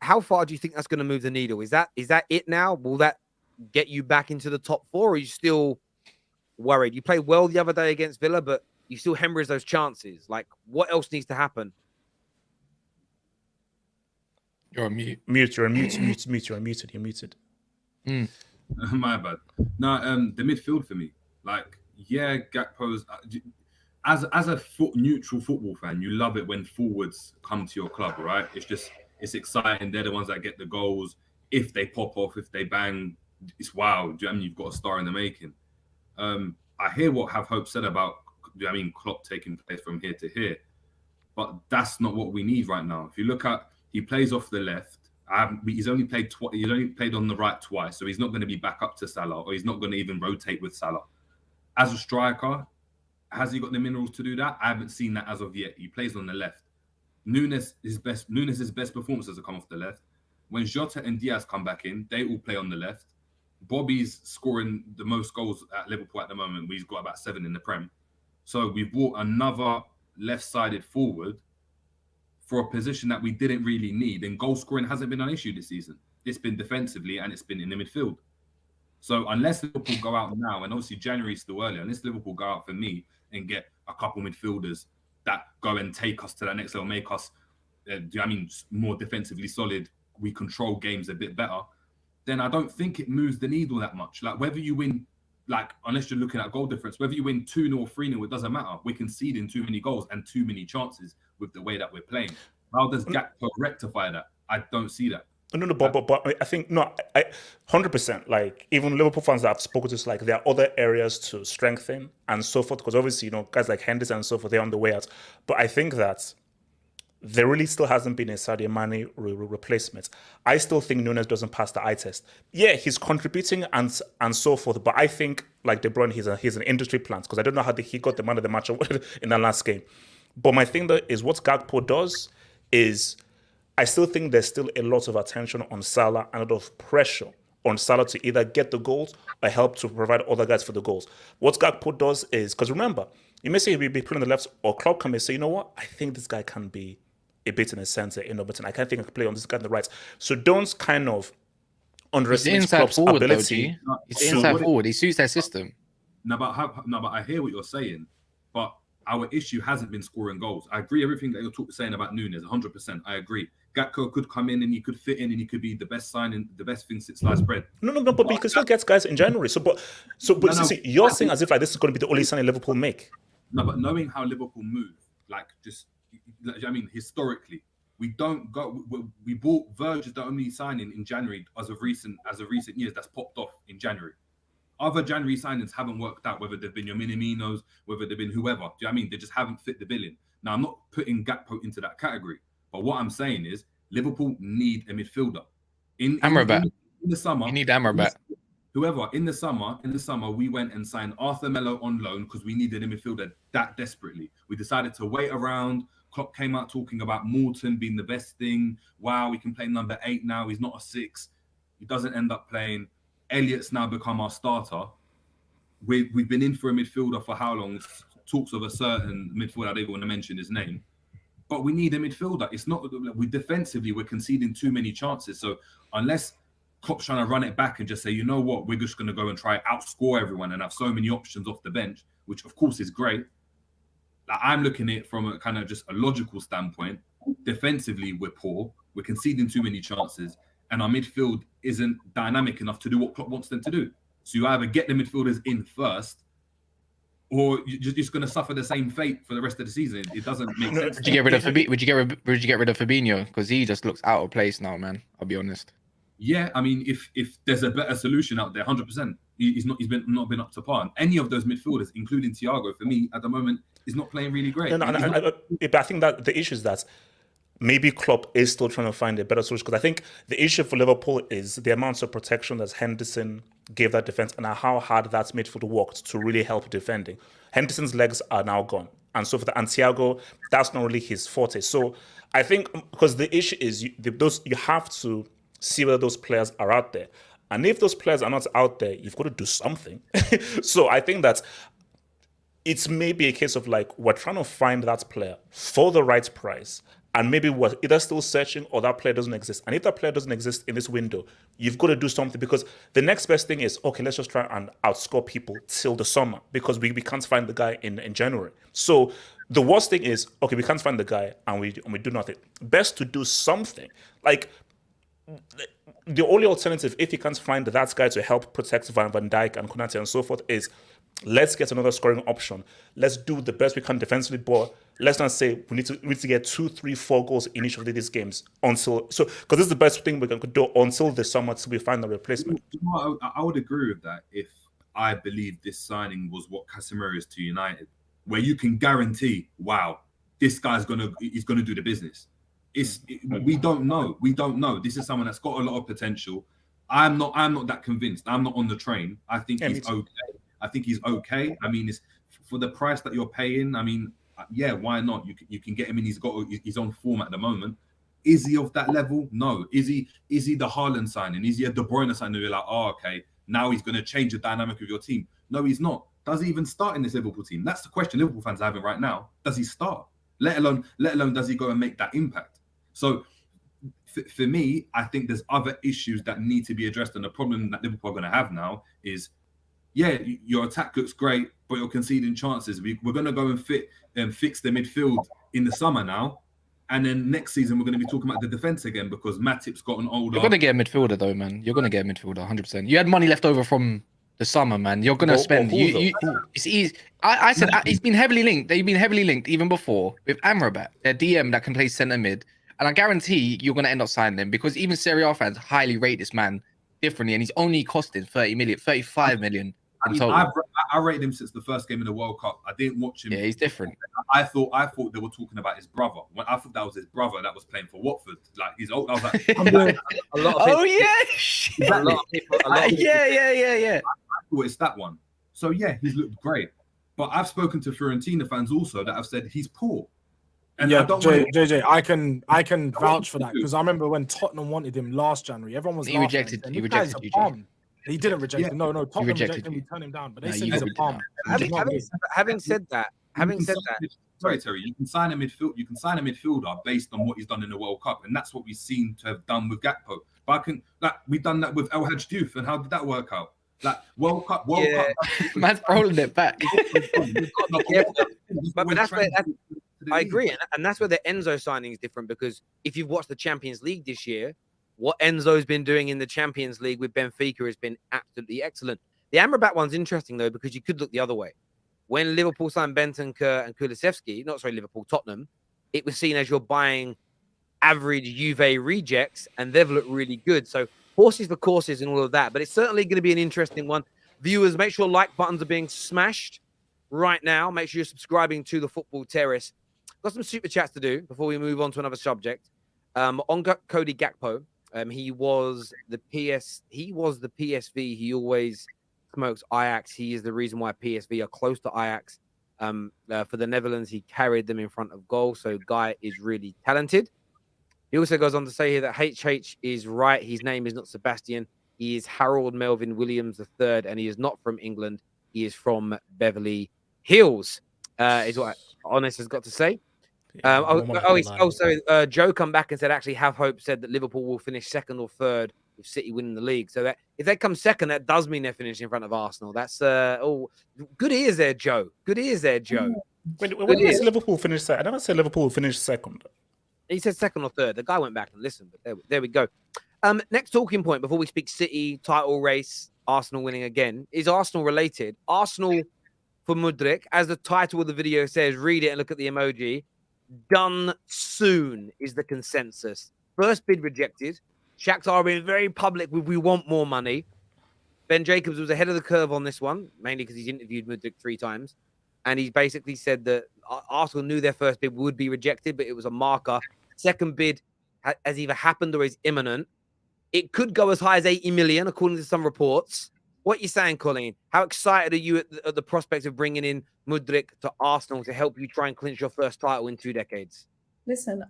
How far do you think that's going to move the needle? Is that it now? Will that get you back into the top four, or are you still worried? You played well the other day against Villa, but you still hemorrhage those chances. Like, what else needs to happen? You're on mute. You're muted. My bad. No, the midfield for me. Like, yeah, Gakpo's as a neutral football fan, you love it when forwards come to your club, right? It's exciting. They're the ones that get the goals. If they pop off, if they bang, it's wow. Do you know what I mean? You've got a star in the making. I hear what Have Hope said about, do you know what I mean, Klopp taking place from here to here, but that's not what we need right now. If you look at, he plays off the left. He's only played He's only played on the right twice, so he's not going to be back up to Salah, or he's not going to even rotate with Salah. As a striker, has he got the minerals to do that? I haven't seen that as of yet. He plays on the left. Nunes' best performances have come off the left. When Jota and Diaz come back in, they all play on the left. Bobby's scoring the most goals at Liverpool at the moment. He's got about 7 in the Prem. So we've brought another left-sided forward for a position that we didn't really need. And goal scoring hasn't been an issue this season. It's been defensively and it's been in the midfield. So unless Liverpool go out now, and obviously January is still early, unless Liverpool go out for me and get a couple midfielders that go and take us to that next level, make us, more defensively solid, we control games a bit better, then I don't think it moves the needle that much. Like, whether you win, like, unless you're looking at goal difference, whether you win 2-0 or 3-0, it doesn't matter. We're conceding too many goals and too many chances with the way that we're playing. How does Gakpo rectify that? I don't see that. No, but I think, no, 100%. Like, even Liverpool fans that I've spoken to, it's like there are other areas to strengthen and so forth, because obviously, guys like Henderson and so forth, they're on the way out. But I think that there really still hasn't been a Sadio Mane replacement. I still think Nunes doesn't pass the eye test. Yeah, he's contributing and so forth, but I think, like De Bruyne, he's an industry plant, because I don't know how he got the man of the match in that last game. But my thing though is what Gakpo does is, I still think there's still a lot of attention on Salah and a lot of pressure on Salah to either get the goals or help to provide other guys for the goals. What Gakpo does is, because remember, you may say he'll be playing on the left, or Klopp can say, you know what, I think this guy can be a bit in the center, but I can't think I can play on this guy on the right. So don't kind of underestimate Klopp's ability. He's inside forward. He suits their system. No, but I hear what you're saying, but our issue hasn't been scoring goals. I agree everything that you're saying about Nunes, 100%. I agree. Gakpo could come in and he could fit in and he could be the best signing, the best thing since sliced bread. No, but you can still get guys in January. See, you're saying as if like this is going to be the only signing Liverpool make. No, but knowing how Liverpool move, historically, we don't go. We bought Verge as the only signing in January as of recent years that's popped off in January. Other January signings haven't worked out, whether they've been your Minaminos, whether they've been whoever. Do you know what I mean? They just haven't fit the billing. Now, I'm not putting Gakpo into that category, but what I'm saying is Liverpool need a midfielder. In the summer, you need Amrabat. In the summer, we went and signed Arthur Melo on loan because we needed a midfielder that desperately. We decided to wait around. Klopp came out talking about Morton being the best thing. Wow, we can play number 8 now. He's not a 6. He doesn't end up playing. Elliot's now become our starter. We've been in for a midfielder for how long? Talks of a certain midfielder. I don't even want to mention his name. But we need a midfielder. It's not, we're conceding too many chances. So unless Klopp's trying to run it back and just say, you know what, we're just going to go and try outscore everyone and have so many options off the bench, which of course is great. Like, I'm looking at it from a kind of just a logical standpoint. Defensively, we're poor. We're conceding too many chances. And our midfield isn't dynamic enough to do what Klopp wants them to do. So you either get the midfielders in first, or you're just going to suffer the same fate for the rest of the season. It doesn't make sense. Would you get rid of Fabinho? Because he just looks out of place now, man. I'll be honest. Yeah, I mean, if there's a better solution out there, 100%. He's not been up to par. And any of those midfielders, including Thiago, for me at the moment, is not playing really great. But I think that the issue is that maybe Klopp is still trying to find a better solution, because I think the issue for Liverpool is the amounts of protection that Henderson gave that defense and how hard that midfield worked to really help defending. Henderson's legs are now gone. and so forth. And Thiago, that's not really his forte. So I think because the issue is you have to see whether those players are out there. And if those players are not out there, you've got to do something. So I think that it's maybe a case of like we're trying to find that player for the right price, and maybe we're either still searching or that player doesn't exist. And if that player doesn't exist in this window, you've got to do something, because the next best thing is, okay, let's just try and outscore people till the summer, because we can't find the guy in January. So the worst thing is, okay, we can't find the guy and we do nothing. Best to do something. Like, the only alternative, if you can't find that guy to help protect Van Dijk and Konate and so forth, is let's get another scoring option. Let's do the best we can defensively, but let's not say we need to get 2, 3, 4 goals in each of these games because this is the best thing we can do until the summer till we find a replacement. I would agree with that if I believe this signing was what Casemiro is to United, where you can guarantee, wow, this guy's gonna do the business. We don't know. This is someone that's got a lot of potential. I'm not that convinced. I'm not on the train. I think he's okay. I mean, it's for the price that you're paying. I mean, yeah, why not? You can get him in. He's on form at the moment. Is he of that level? No. Is he the Haaland signing? Is he a De Bruyne signing? You're like, oh, okay, now he's going to change the dynamic of your team. No, he's not. Does he even start in this Liverpool team? That's the question Liverpool fans are having right now. Does he start? Let alone does he go and make that impact? So for me, I think there's other issues that need to be addressed. And the problem that Liverpool are going to have now is, yeah, your attack looks great, but you're conceding chances. We're going to go and fix the midfield in the summer now. And then next season, we're going to be talking about the defense again because Matip's gotten older. You're going to get a midfielder, though, man. You're going to get a midfielder, 100%. You had money left over from the summer, man. You're going to spend. It's easy. I said he's been heavily linked. They've been heavily linked even before with Amrabat, their DM that can play centre mid. And I guarantee you're going to end up signing him because even Serie A fans highly rate this man differently. And he's only costing 35 million. I rated him since the first game in the World Cup. I didn't watch him. Yeah, he's different. I thought they were talking about his brother. I thought that was his brother that was playing for Watford. Like he's old. I was like, a lot of people, a lot of people. Yeah. I thought it's that one. So yeah, he's looked great. But I've spoken to Fiorentina fans also that have said he's poor. And yeah, JJ, I can vouch for that because I remember when Tottenham wanted him last January, everyone was he rejected you. He didn't reject him. No, Tottenham rejected him. We turned him down, but they said he's a bomb. Having said that, sorry, Terry, you can sign a midfielder based on what he's done in the World Cup, and that's what we seem to have done with Gakpo. But we've done that with El Hadj Diouf, and how did that work out? Like World Cup. Man's rolling it back. But that's where I agree, and that's where the Enzo signing is different because if you've watched the Champions League this year, what Enzo's been doing in the Champions League with Benfica has been absolutely excellent. The Amrabat one's interesting though because you could look the other way. When Liverpool signed Bentancur and Kulusevski, Tottenham, it was seen as you're buying average Juve rejects, and they've looked really good. So horses for courses and all of that, but it's certainly going to be an interesting one. Viewers, make sure like buttons are being smashed right now. Make sure you're subscribing to the Football Terrace. Got some super chats to do before we move on to another subject. On Cody Gakpo, he was the PSV. He always smokes Ajax. He is the reason why PSV are close to Ajax. For the Netherlands, he carried them in front of goal. So Guy is really talented. He also goes on to say here that HH is right. His name is not Sebastian. He is Harold Melvin Williams III, and he is not from England. He is from Beverly Hills, is what Honest has got to say. Joe come back and said, actually, Have Hope said that Liverpool will finish second or third with City winning the league. So that if they come second, that does mean they're finishing in front of Arsenal. That's good ears there, Joe. Good ears there, Joe. When does Liverpool finish second? I never said Liverpool will finish second. He said second or third. The guy went back and listened, but there we go. Next talking point before we speak City, title race, Arsenal winning again, is Arsenal related. Arsenal for Mudryk, as the title of the video says, read it and look at the emoji. Done soon is the consensus. First bid rejected. Shakhtar are being very public with we want more money. Ben Jacobs was ahead of the curve on this one, mainly because he's interviewed Mudryk 3 times. And he basically said that Arsenal knew their first bid would be rejected, but it was a marker. Second bid has either happened or is imminent. It could go as high as 80 million, according to some reports. What you saying, Colleen? How excited are you at the prospect of bringing in Mudryk to Arsenal to help you try and clinch your first title in 2 decades? Listen,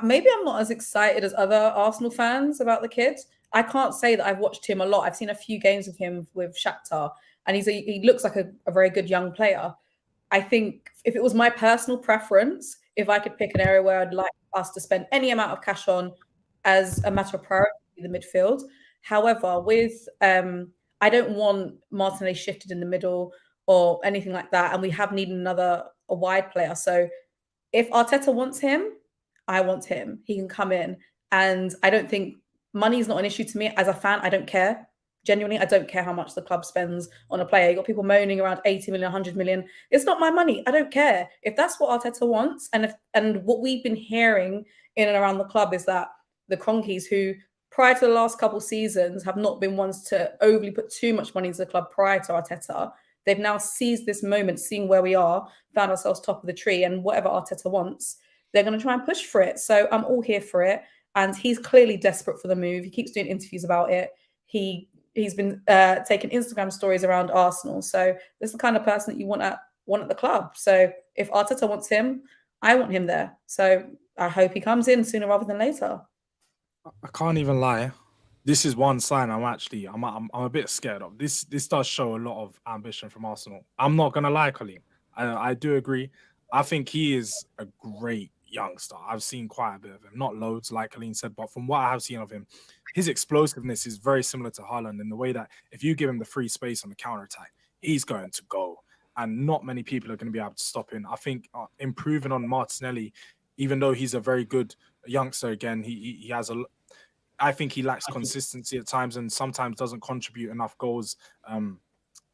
maybe I'm not as excited as other Arsenal fans about the kid. I can't say that I've watched him a lot. I've seen a few games of him with Shakhtar, and he looks like a very good young player. I think if it was my personal preference, if I could pick an area where I'd like us to spend any amount of cash on as a matter of priority, the midfield. However, with I don't want Martinelli shifted in the middle or anything like that, and we have needed a wide player. So if Arteta wants him, I want him. He can come in, and I don't think money is not an issue to me as a fan. I don't care. Genuinely, I don't care how much the club spends on a player. You got people moaning around 80 million, 100 million. It's not my money. I don't care. If that's what Arteta wants, and what we've been hearing in and around the club is that the Cronkies, who prior to the last couple seasons have not been ones to overly put too much money into the club prior to Arteta, they've now seized this moment, seeing where we are, found ourselves top of the tree, and whatever Arteta wants, they're going to try and push for it. So I'm all here for it. And he's clearly desperate for the move. He keeps doing interviews about it. He's been taking Instagram stories around Arsenal. So this is the kind of person that you want at the club. So if Arteta wants him, I want him there. So I hope he comes in sooner rather than later. I can't even lie. This is one sign I'm a bit scared of. This does show a lot of ambition from Arsenal. I'm not gonna lie, Colleen. I do agree. I think he is a great youngster. I've seen quite a bit of him, not loads, like Colleen said, but from what I have seen of him, his explosiveness is very similar to Haaland in the way that if you give him the free space on the counter attack, he's going to go, and not many people are going to be able to stop him. I think improving on Martinelli, even though he's a very good youngster, again, he has I think he lacks consistency at times and sometimes doesn't contribute enough goals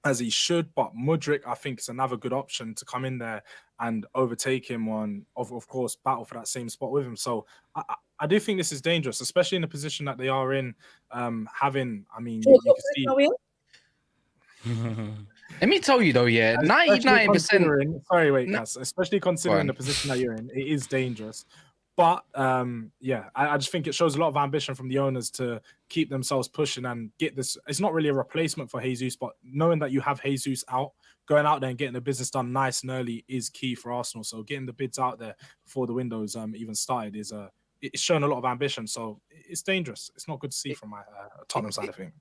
as he should. But Mudryk, I think, is another good option to come in there and overtake him on, of course, battle for that same spot with him. So I do think this is dangerous, especially in the position that they are in. You can see. Let me tell you though, 99%. Sorry, wait, guys. Especially considering the position that you're in, it is dangerous. But I just think it shows a lot of ambition from the owners to keep themselves pushing and get this. It's not really a replacement for Jesus, but knowing that you have Jesus out, going out there and getting the business done nice and early is key for Arsenal. So getting the bids out there before the windows even started it's showing a lot of ambition. So it's dangerous. It's not good to see from my Tottenham side of things.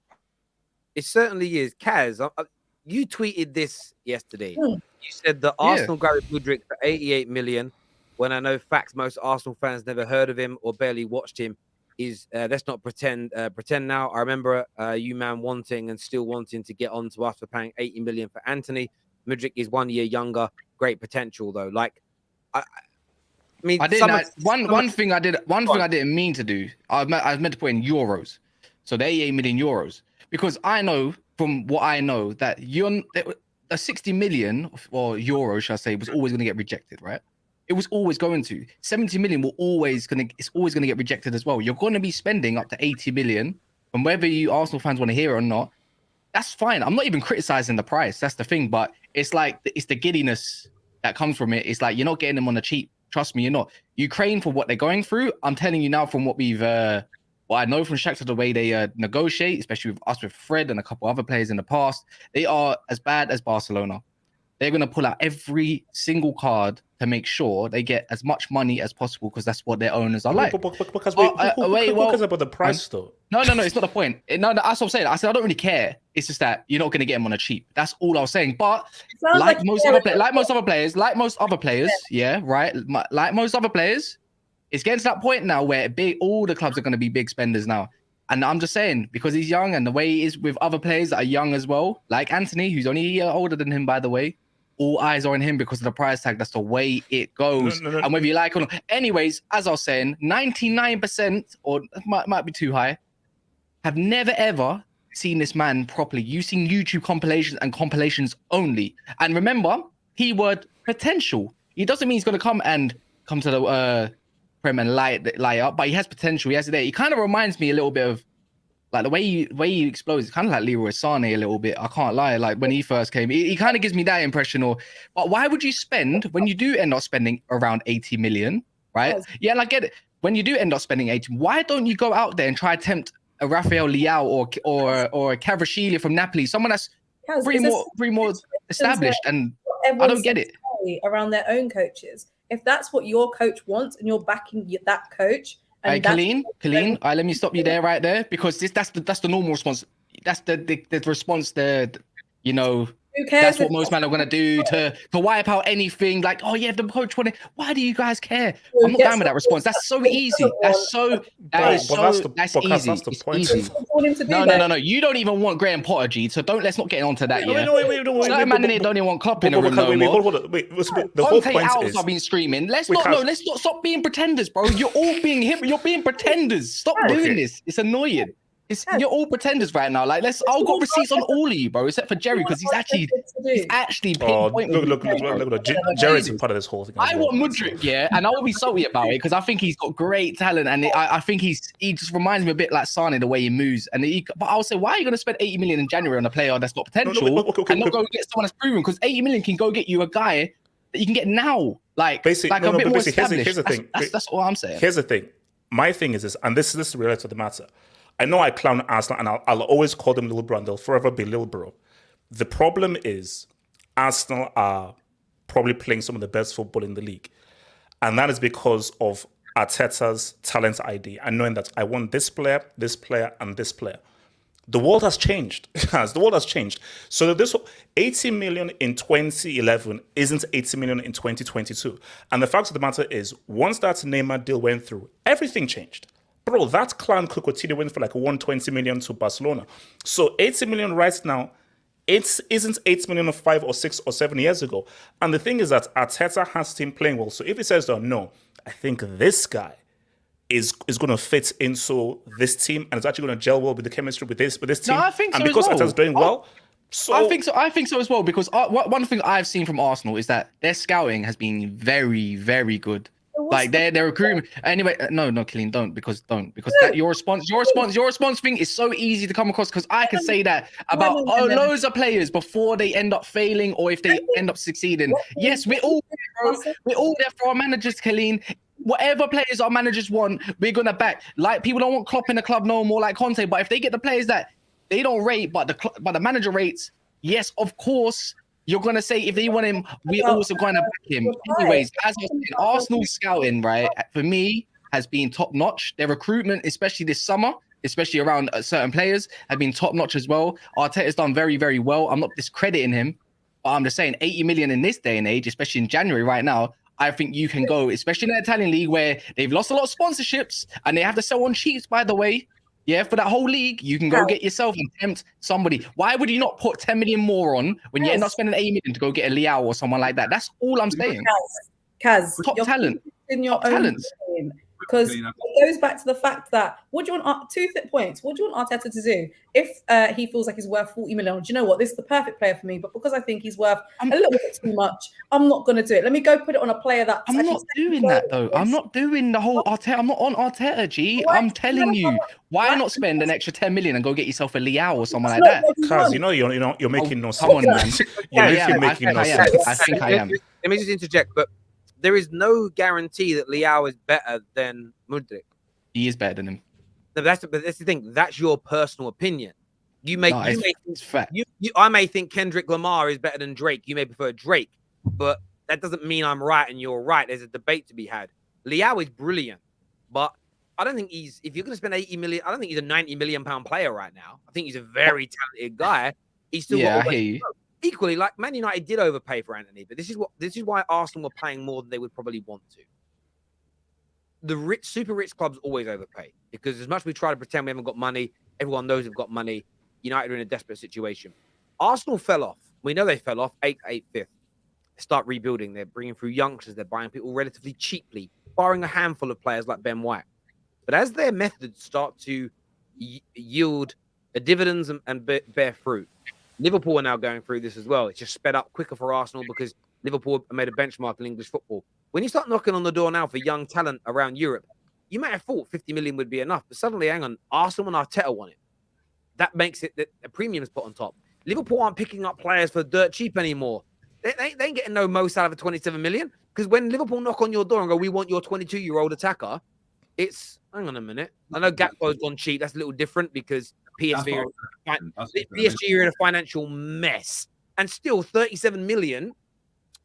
It certainly is. Kaz, you tweeted this yesterday. You said that Arsenal grabbed Mudryk for 88 million. When I know facts, most Arsenal fans never heard of him or barely watched him. Let's not pretend now. I remember you man wanting and still wanting to get on to us for paying 80 million for Anthony. Mudryk is 1 year younger. Great potential though. I didn't. One thing I didn't mean to do. I was meant to put in euros. So the 88 million euros, because I know from what I know that a 60 million or euros, shall I say, was always going to get rejected, right? It was always going to. 70 million it's always going to get rejected as well. You're going to be spending up to 80 million, and whether you Arsenal fans want to hear it or not, that's fine. I'm not even criticizing the price. That's the thing. But it's like, it's the giddiness that comes from it. It's like, you're not getting them on the cheap. Trust me, you're not. Ukraine, for what they're going through, I'm telling you now from what I know from Shakhtar, the way they negotiate, especially with us, with Fred and a couple other players in the past, they are as bad as Barcelona. They're going to pull out every single card to make sure they get as much money as possible, because that's what their owners are like. Because who cares about the price though? No, it's not the point. No, that's what I'm saying. I said I don't really care. It's just that you're not going to get them on a cheap. That's all I was saying. But like most other players, yeah, right. Like most other players, it's getting to that point now where all the clubs are going to be big spenders now. And I'm just saying, because he's young and the way he is with other players that are young as well, like Anthony, who's only a year older than him, by the way. All eyes are on him because of the price tag. That's the way it goes. No. And whether you like it or not. Anyways, as I was saying, 99%, or might be too high, have never ever seen this man properly. You've seen YouTube compilations and compilations only. And remember, keyword potential. It doesn't mean he's going to come to the Prem and lie up, but he has potential. He has it there. He kind of reminds me a little bit of, like, the way he explodes, it's kind of like Leroy Sané a little bit. I can't lie. Like, when he first came, he kind of gives me that impression. But why would you spend, when you do end up spending around 80 million, right? Yeah, and I get it. When you do end up spending 80, why don't you go out there and try to tempt a Rafael Leao or a Kvaratskhelia from Napoli, someone that's Kaz, pretty more established, and I don't get it. Around their own coaches. If that's what your coach wants and you're backing that coach, and Hey, Colleen, let me stop you there, right there, because that's the normal response. That's the response. You know, who cares? That's what most men are gonna do to wipe out anything. Like, oh yeah, the coach wanted. Why do you guys care? I'm not down with that response. That's so easy. That's easy. That's the point. Easy. No. You don't even want Graham Potter, G. So let's not get onto that yet. Certain man in here don't even want Klopp in the room no more. The whole point is I've been screaming. Let's not stop being pretenders, bro. You're all being hip. You're being pretenders. Stop doing this. It's annoying. You're all pretenders right now. Like, I've got receipts on all of you, bro, except for Jerry, because he's actually pinpointing. Look, Jerry's a part of this whole thing. I want Mudryk, yeah, and I will be salty about it because I think he's got great talent, and I think he just reminds me a bit like Sane the way he moves. But I'll say, why are you going to spend 80 million in January on a player that's got potential and not go get someone that's proven? Because 80 million can go get you a guy that you can get now, here's the thing. That's all I'm saying. Here's the thing. My thing is this, and this is the reality of the matter. I know I clown Arsenal, and I'll always call them little bro, and they'll forever be little bro. The problem is Arsenal are probably playing some of the best football in the league. And that is because of Arteta's talent ID and knowing that I want this player, and this player. The world has changed. The world has changed. So this 80 million in 2011 isn't 80 million in 2022. And the fact of the matter is, once that Neymar deal went through, everything changed. Bro, that clown Coutinho went for like 120 million to Barcelona. So 80 million right now, it isn't 8 million of 5 or 6 or 7 years ago. And the thing is that Arteta has him playing well. So if he says, no, I think this guy is going to fit into this team and it's actually going to gel well with the chemistry with this team. No, I think so. And because as well. Arteta's doing well. So I think so as well, because one thing I've seen from Arsenal is that their scouting has been very, very good. Like their recruitment. Anyway, no, Colleen, don't because that your response thing is so easy to come across, because I can say that about loads of players before they end up failing or if they end up succeeding. Yes, we're all there for our managers, Colleen. Whatever players our managers want, we're gonna back. Like, people don't want Klopp in the club no more, like Conte. But if they get the players that they don't rate, but the manager rates, yes, of course. You're going to say if they want him, we're also going to back him. Anyways, as I said, Arsenal scouting, right, for me, has been top-notch. Their recruitment, especially this summer, especially around certain players, have been top-notch as well. Arteta's done very, very well. I'm not discrediting him, but I'm just saying 80 million in this day and age, especially in January right now, I think you can go, especially in the Italian league where they've lost a lot of sponsorships and they have to sell on cheats, by the way. Yeah, for that whole league, you can go get yourself and tempt somebody. Why would you not put 10 million more on when you end up spending 80 million to go get a Leao or someone like that? That's all I'm saying. Kaz, top talent. In your own talents. Because it goes back to the fact that what do you want? 2 points. What do you want Arteta to do if he feels like he's worth 40 million? Do you know what? This is the perfect player for me, but because I think he's worth a little bit too much, I'm not going to do it. Let me go put it on a player that I'm not doing that though. I'm not doing the whole Arteta. I'm not on Arteta, G. I'm telling you, why not spend an extra 10 million and go get yourself a Leao or someone like that? Because you're making no sense. Come on, man. You're making no sense. I think I am. Let me just interject, but there is no guarantee that Leao is better than Mudryk. He is better than him. No, that's the thing. That's your personal opinion. I may think Kendrick Lamar is better than Drake. You may prefer Drake, but that doesn't mean I'm right and you're right. There's a debate to be had. Leao is brilliant, but I don't think if you're going to spend 80 million, I don't think he's a 90 million pound player right now. I think he's a very talented guy. He's still got a way to go. Equally, like Man United did overpay for Anthony, but this is why Arsenal were paying more than they would probably want to. The super rich clubs always overpay because as much as we try to pretend we haven't got money, everyone knows we've got money. United are in a desperate situation. Arsenal fell off. We know they fell off 8th, 5th. They start rebuilding. They're bringing through youngsters. They're buying people relatively cheaply, barring a handful of players like Ben White. But as their methods start to yield dividends and bear fruit, Liverpool are now going through this as well. It's just sped up quicker for Arsenal because Liverpool made a benchmark in English football. When you start knocking on the door now for young talent around Europe, you might have thought 50 million would be enough, but suddenly, hang on, Arsenal and Arteta want it. That makes it that a premium is put on top. Liverpool aren't picking up players for dirt cheap anymore. They ain't getting no Mo Salah for 27 million because when Liverpool knock on your door and go, we want your 22-year-old attacker, It's hang on a minute. I know Gakpo's gone cheap. That's a little different because PSV are in a financial mess, and still 37 million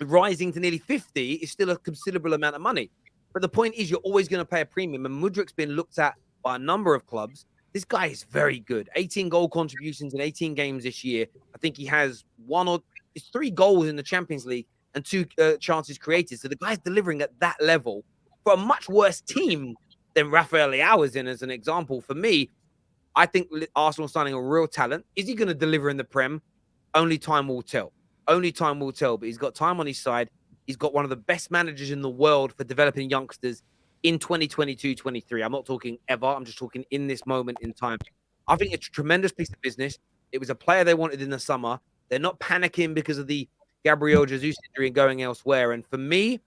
rising to nearly 50 is still a considerable amount of money. But the point is, you're always going to pay a premium, and Mudryk's been looked at by a number of clubs. This guy is very good. 18 goal contributions in 18 games this year. I think he has 3 goals in the Champions League and 2 chances created. So the guy's delivering at that level for a much worse team than Rafael Leao is in, as an example. For me, I think Arsenal signing a real talent. Is he going to deliver in the Prem? Only time will tell. Only time will tell. But he's got time on his side. He's got one of the best managers in the world for developing youngsters in 2022-23. I'm not talking ever. I'm just talking in this moment in time. I think it's a tremendous piece of business. It was a player they wanted in the summer. They're not panicking because of the Gabriel Jesus injury and going elsewhere. And for me,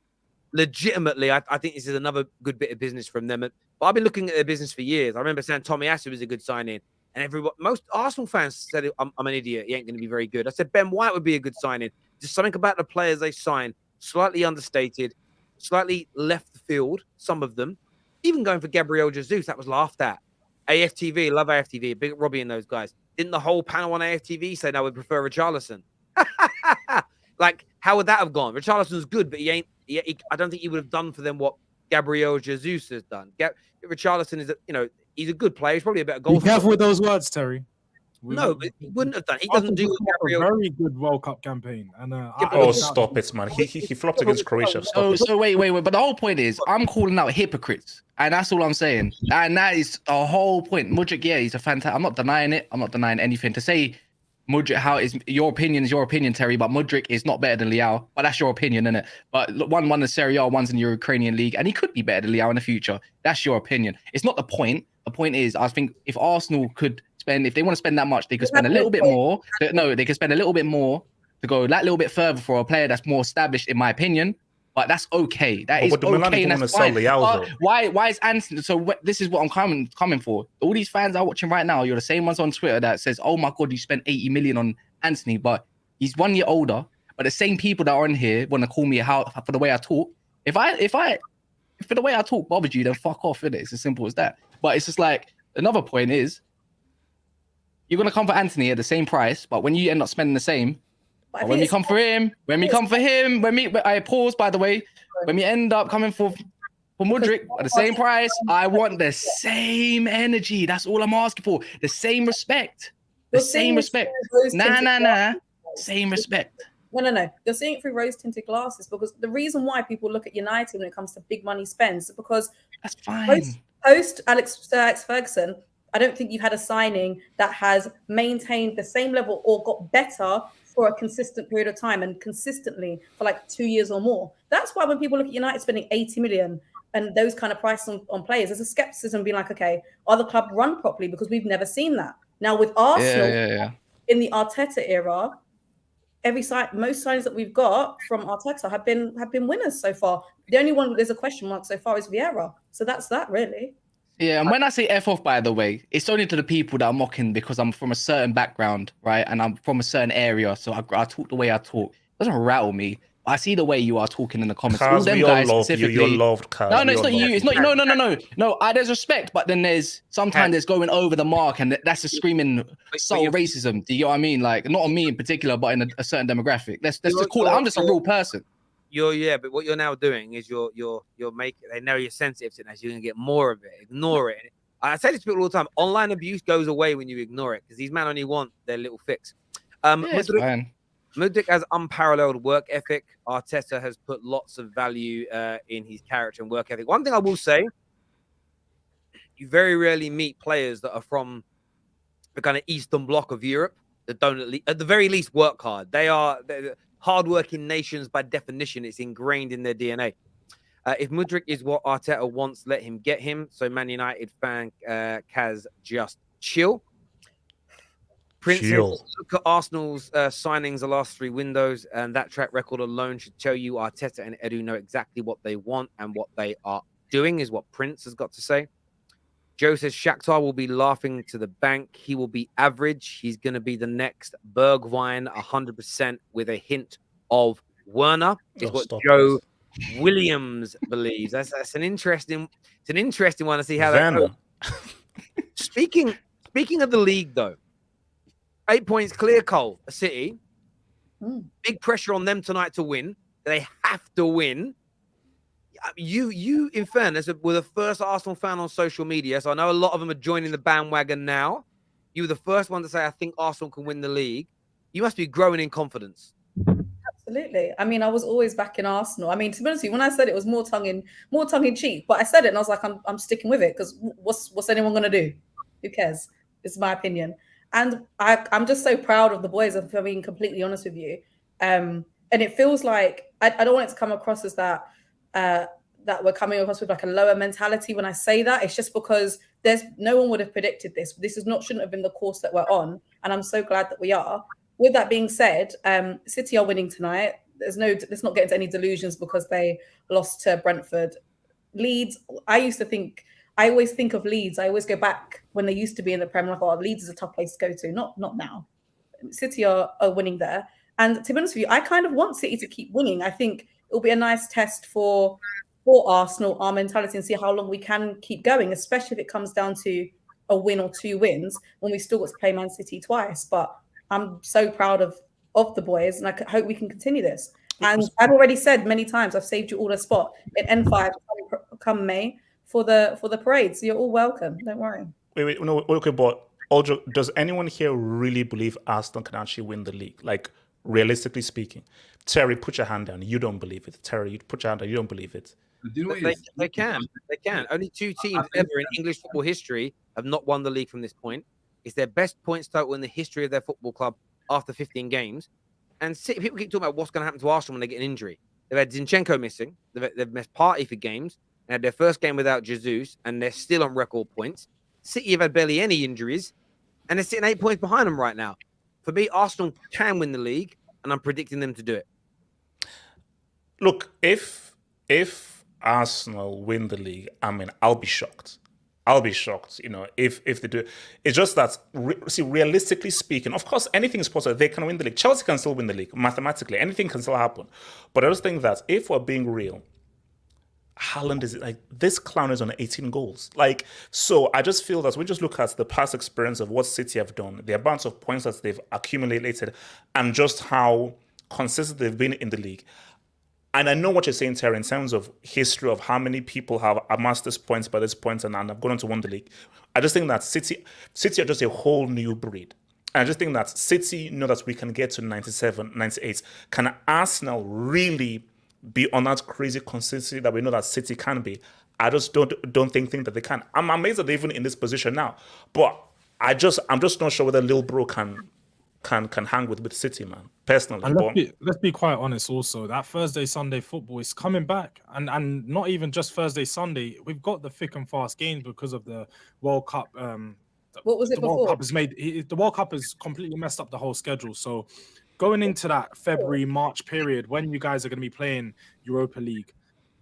legitimately, I think this is another good bit of business from them. But I've been looking at their business for years. I remember saying Tommy Asu was a good signing. And most Arsenal fans said, I'm an idiot. He ain't going to be very good. I said Ben White would be a good signing. Just something about the players they signed, slightly understated, slightly left the field, some of them. Even going for Gabriel Jesus, that was laughed at. AFTV, love AFTV, big Robbie and those guys. Didn't the whole panel on AFTV say, no, we prefer Richarlison? Like, how would that have gone? Richarlison's good, but I don't think he would have done for them what Gabriel Jesus has done. Richarlison is, he's a good player. He's probably a better goal. Be careful with those words, Terry. No, but he wouldn't have done. He doesn't do what Gabriel. A very good World Cup campaign. And stop it, man. He flopped against Croatia. So wait. But the whole point is, I'm calling out hypocrites, and that's all I'm saying. And that is the whole point. Mudryk, yeah, he's a fantastic. I'm not denying it. I'm not denying anything. To say Mudryk, how is your opinion is your opinion, Terry, but Mudryk is not better than Leao. But that's your opinion, isn't it? But one won the Serie A, one's in the Ukrainian league, and he could be better than Leao in the future. That's your opinion. It's not the point. The point is, I think if Arsenal could spend, if they want to spend that much, they could spend a little bit more. No, they could spend a little bit more to go that little bit further for a player that's more established, in my opinion. But that's okay. That is okay, and that's fine. Why is Anthony? So this is what I'm coming for. All these fans are watching right now. You're the same ones on Twitter that says, "Oh my God, you spent 80 million on Anthony," but he's 1 year older. But the same people that are on here want to call me out for the way I talk. If for the way I talk bothers you, then fuck off. It's as simple as that. But it's just like, another point is, you're gonna come for Anthony at the same price, but when you end up spending the same. When we come for him, I pause, by the way, when we end up coming for Mudryk at the same price, I want the same energy. That's all I'm asking for. The same respect. The same respect. Nah. Same respect. No. You're seeing it through rose-tinted glasses, because the reason why people look at United when it comes to big money spends is because that's fine. Post Alex Ferguson, I don't think you've had a signing that has maintained the same level or got better for a consistent period of time, and consistently for like 2 years or more. That's why when people look at United spending 80 million and those kind of prices on players, there's a skepticism being like, okay, are the club run properly? Because we've never seen that. Now with Arsenal, in the Arteta era, most signings that we've got from Arteta have been winners so far. The only one there's a question mark so far is Vieira. So that's that, really. Yeah, and when I say F off, by the way, it's only to the people that are mocking because I'm from a certain background, right? And I'm from a certain area, so I talk the way I talk. It doesn't rattle me. I see the way you are talking in the comments. All them guys specifically. You're loved, Kaz. No, it's not you. It's not. No. There's respect, but then sometimes there's going over the mark, and that's a screaming soul racism. Do you know what I mean? Like, not on me in particular, but in a certain demographic. Let's just call it. I'm just a real person. But what you're now doing is you're making. They know you're sensitive to that. So you're gonna get more of it. Ignore it. I say this to people all the time. Online abuse goes away when you ignore it, because these men only want their little fix. Mudryk has unparalleled work ethic. Arteta has put lots of value in his character and work ethic. One thing I will say, you very rarely meet players that are from the kind of Eastern Bloc of Europe that don't at the very least work hard. They're hardworking nations by definition. It's ingrained in their DNA. If Mudryk is what Arteta wants, let him get him. So Man United fan Kaz, just chill. Prince, look at Arsenal's signings the last 3 windows, and that track record alone should tell you Arteta and Edu know exactly what they want and what they are doing, is what Prince has got to say. Joe says Shakhtar will be laughing to the bank. He will be average. He's going to be the next Bergwijn 100% with a hint of Werner, is what Joe Williams believes. That's an interesting one to see how that Werner. goes. Speaking of the league, though, 8 points clear, Cole, City. Big pressure on them tonight to win. They have to win. You, in fairness, were the first Arsenal fan on social media, so I know a lot of them are joining the bandwagon now. You were the first one to say, I think Arsenal can win the league. You must be growing in confidence. Absolutely. I mean, I was always back in Arsenal. I mean, to be honest with you, when I said it was more tongue in cheek, but I said it and I was like, I'm sticking with it because what's anyone going to do? Who cares? It's my opinion. And I'm just so proud of the boys, if I'm being completely honest with you. And it feels like, I don't want it to come across as that we're coming across with like a lower mentality when I say that. It's just because no one would have predicted this. This shouldn't have been the course that we're on. And I'm so glad that we are. With that being said, City are winning tonight. Let's not get into any delusions because they lost to Brentford. Leeds, I always think of Leeds. I always go back when they used to be in the Premier League. Leeds is a tough place to go to. Not now. City are winning there. And to be honest with you, I kind of want City to keep winning. I think it'll be a nice test for Arsenal, our mentality, and see how long we can keep going, especially if it comes down to a win or 2 wins when we still got to play Man City twice. But I'm so proud of the boys, and I hope we can continue this. And I've already said many times, I've saved you all a spot in N5 come May for the parade. So you're all welcome. Don't worry. Wait, no, okay, but also, does anyone here really believe Arsenal can actually win the league? Like, realistically speaking, Terry, put your hand down. You don't believe it. Terry, you put your hand down. You don't believe it. Do you know what They can. Only 2 teams ever in English football history have not won the league from this point. It's their best points total in the history of their football club after 15 games. And people keep talking about what's going to happen to Arsenal when they get an injury. They've had Zinchenko missing. They've missed Partey for games. They had their first game without Jesus, and they're still on record points. City have had barely any injuries, and they're sitting 8 points behind them right now. For me, Arsenal can win the league, and I'm predicting them to do it. Look, if Arsenal win the league, I mean, I'll be shocked. If they do. It's just that, realistically speaking, of course, anything is possible. They can win the league. Chelsea can still win the league. Mathematically, anything can still happen. But I just think that if we're being real, Haaland is like, this clown is on 18 goals. Like, so I just feel that we just look at the past experience of what City have done, the amount of points that they've accumulated, and just how consistent they've been in the league. And I know what you're saying, Terry, in terms of history of how many people have amassed this points by this point and have gone on to win the league. I just think that City are just a whole new breed. And I just think that City know that we can get to 97, 98. Can Arsenal really be on that crazy consistency that we know that City can be? I just don't think that they can. I'm amazed that they're even in this position now. But I'm just not sure whether Lil Bro can hang with City, man, personally. And let's be quite honest also, that Thursday, Sunday football is coming back. And not even just Thursday, Sunday. We've got the thick and fast games because of the World Cup. What was it the before? The World Cup has completely messed up the whole schedule. So going into that February, March period, when you guys are going to be playing Europa League,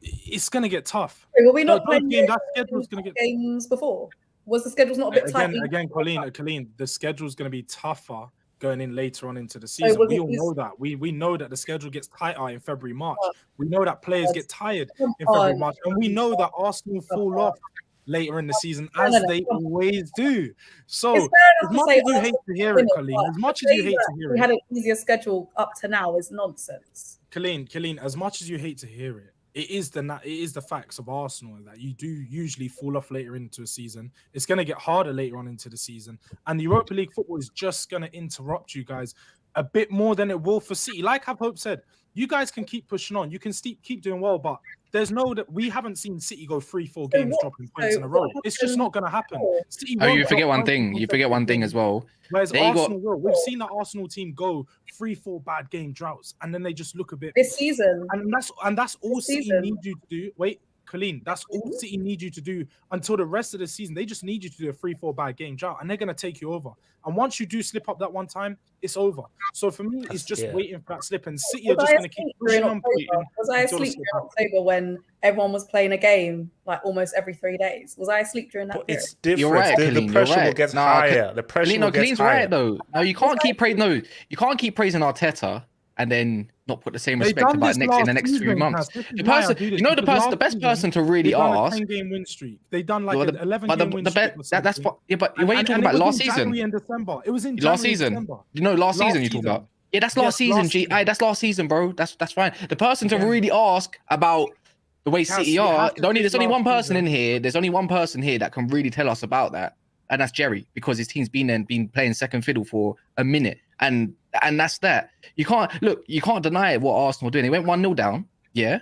it's going to get tough. Were we not playing that schedule's going to get games before? Was the schedule's not a bit tight? Again, Colleen, the schedule's going to be tougher going in later on into the season. We all know that. We know that the schedule gets tighter in February, March. We know that players get tired in February, March. And we know that Arsenal fall off later in the season, as they always do. So, as much as you hate to hear it, Colleen, as much as you hate to hear it. We had an easier schedule up to now is nonsense. Colleen, as much as you hate to hear it, it is the facts of Arsenal that you do usually fall off later into a season. It's going to get harder later on into the season. And the Europa League football is just going to interrupt you guys a bit more than it will for City. Like I've Hope said, you guys can keep pushing on. You can keep doing well, but we haven't seen City go 3-4 games dropping points in a row. It's just not going to happen. City you forget one thing. You forget one thing as well. Whereas Arsenal will. We've seen that Arsenal team go 3-4 bad game droughts, and then they just look a bit this season. And that's all City need you to do. Wait, Colleen, that's all City need you to do until the rest of the season. They just need you to do a 3-4 bad game drought, and they're going to take you over. And once you do slip up that one time, it's over. So for me, it's just waiting for that slip, and City are just going to keep pushing on. Was I asleep during October when everyone was playing a game like almost every 3 days? Was I asleep during that period? It's different. You're right, the pressure will get higher. The pressure will get Colleen's higher. right though. No, you can't keep praising. No, you can't keep praising Arteta and then not put the same They respect done about this next in the last next 3 season, months. Cass. This is The why I person, do this, you know, because the last best season, person to They really done a ask. 10-game win streak. They done like Well, an 11 but game win streak or something. that's what. Yeah, but And, when you and, talking and it about was last in season, January and December. It was in last January and season, December. you know, last season you talk season. about. Yeah, that's Yes, last season. last season. That's last season, bro. That's fine. The person to Again. really ask about the way Cass, City you are, have to there's take only one last person season. in here. There's only one person here that can really tell us about that, and that's Jerry, because his team's been playing second fiddle for a minute, and that's that. You can't deny what Arsenal are doing. They went 1-0 down, yeah,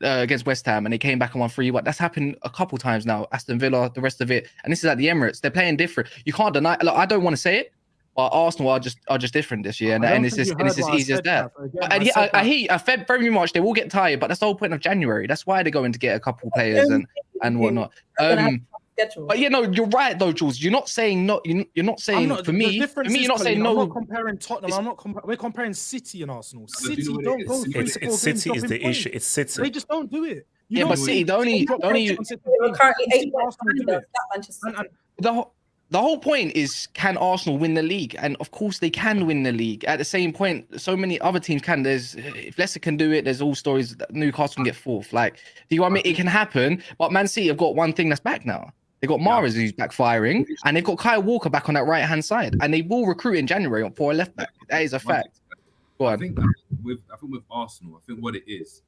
against West Ham, and they came back and won 3-1. That's happened a couple times now. Aston Villa, the rest of it, and this is at the Emirates. They're playing different. You can't deny. Look, I don't want to say it, but Arsenal are just different this year, and it's as easy as that. And yeah, I hear I fed very much. They will get tired, but that's the whole point of January. That's why they're going to get a couple players and whatnot. But yeah, no, you're right though, Jules. You're not saying no. You're not saying for me. For me, you're not saying no. I'm not comparing Tottenham. We're comparing City and Arsenal. City don't go 3 to 4 It's City games is the issue. It's City. They just don't do it. Yeah, but City, the only We're currently 8 points behind us. That Manchester City. the whole point is, can Arsenal win the league? And of course they can win the league. At the same point, so many other teams can. If Leicester can do it, there's all stories that Newcastle can get fourth. Like, do you know what I mean? It can happen. But Man City have got one thing that's back now. They got Mahrez who's back firing, and they've got Kyle Walker back on that right hand side, and they will recruit in January for a left back. That is a fact. Go on. I think with Arsenal, I think what it is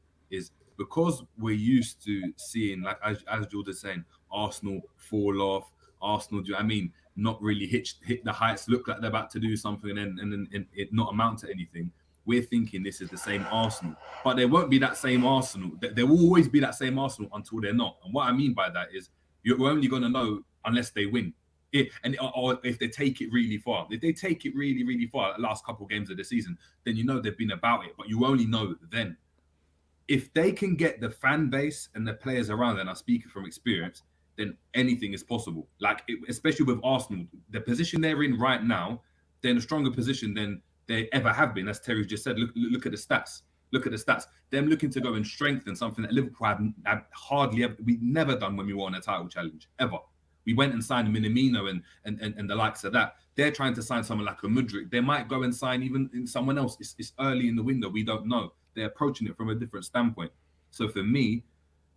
because we're used to seeing, like as Jords is saying, Arsenal fall off. Arsenal, do you know what I mean, not really hit the heights, look like they're about to do something, and then it not amount to anything. We're thinking this is the same Arsenal, but there won't be that same Arsenal. There will always be that same Arsenal until they're not. And what I mean by that is, you're only going to know unless they win, or if they take it really far. If they take it really, really far, the last couple of games of the season, then you know they've been about it. But you only know then. If they can get the fan base and the players around, and I'm speaking from experience, then anything is possible. Especially with Arsenal, the position they're in right now, they're in a stronger position than they ever have been. As Terry just said, look at the stats. Look at the stats. Them looking to go and strengthen something that Liverpool have hardly ever, we've never done when we won a title challenge, ever. We went and signed Minamino and the likes of that. They're trying to sign someone like a Mudryk. They might go and sign even someone else. It's early in the window. We don't know. They're approaching it from a different standpoint. So for me,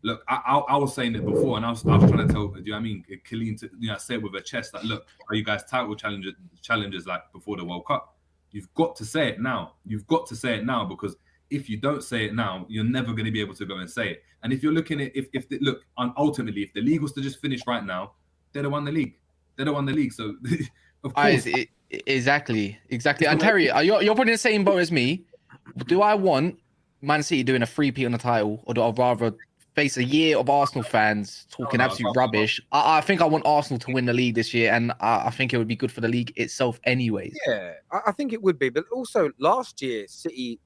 look, I was saying it before, and I was trying to tell, do you know what I mean, Killeen to say it with a chest that, look, are you guys title challengers like before the World Cup? You've got to say it now. You've got to say it now, because if you don't say it now, you're never going to be able to go and say it. And if you're looking at ultimately, if the league was to just finish right now, they'd have won the league. They'd have won the league. So of course, exactly. And Terry, you're putting the same boat as me. Do I want Man City doing a 3-peat on the title, or do I rather face a year of Arsenal fans talking absolute rubbish? I think I want Arsenal to win the league this year, and I think it would be good for the league itself anyways. Yeah, I think it would be. But also last year, City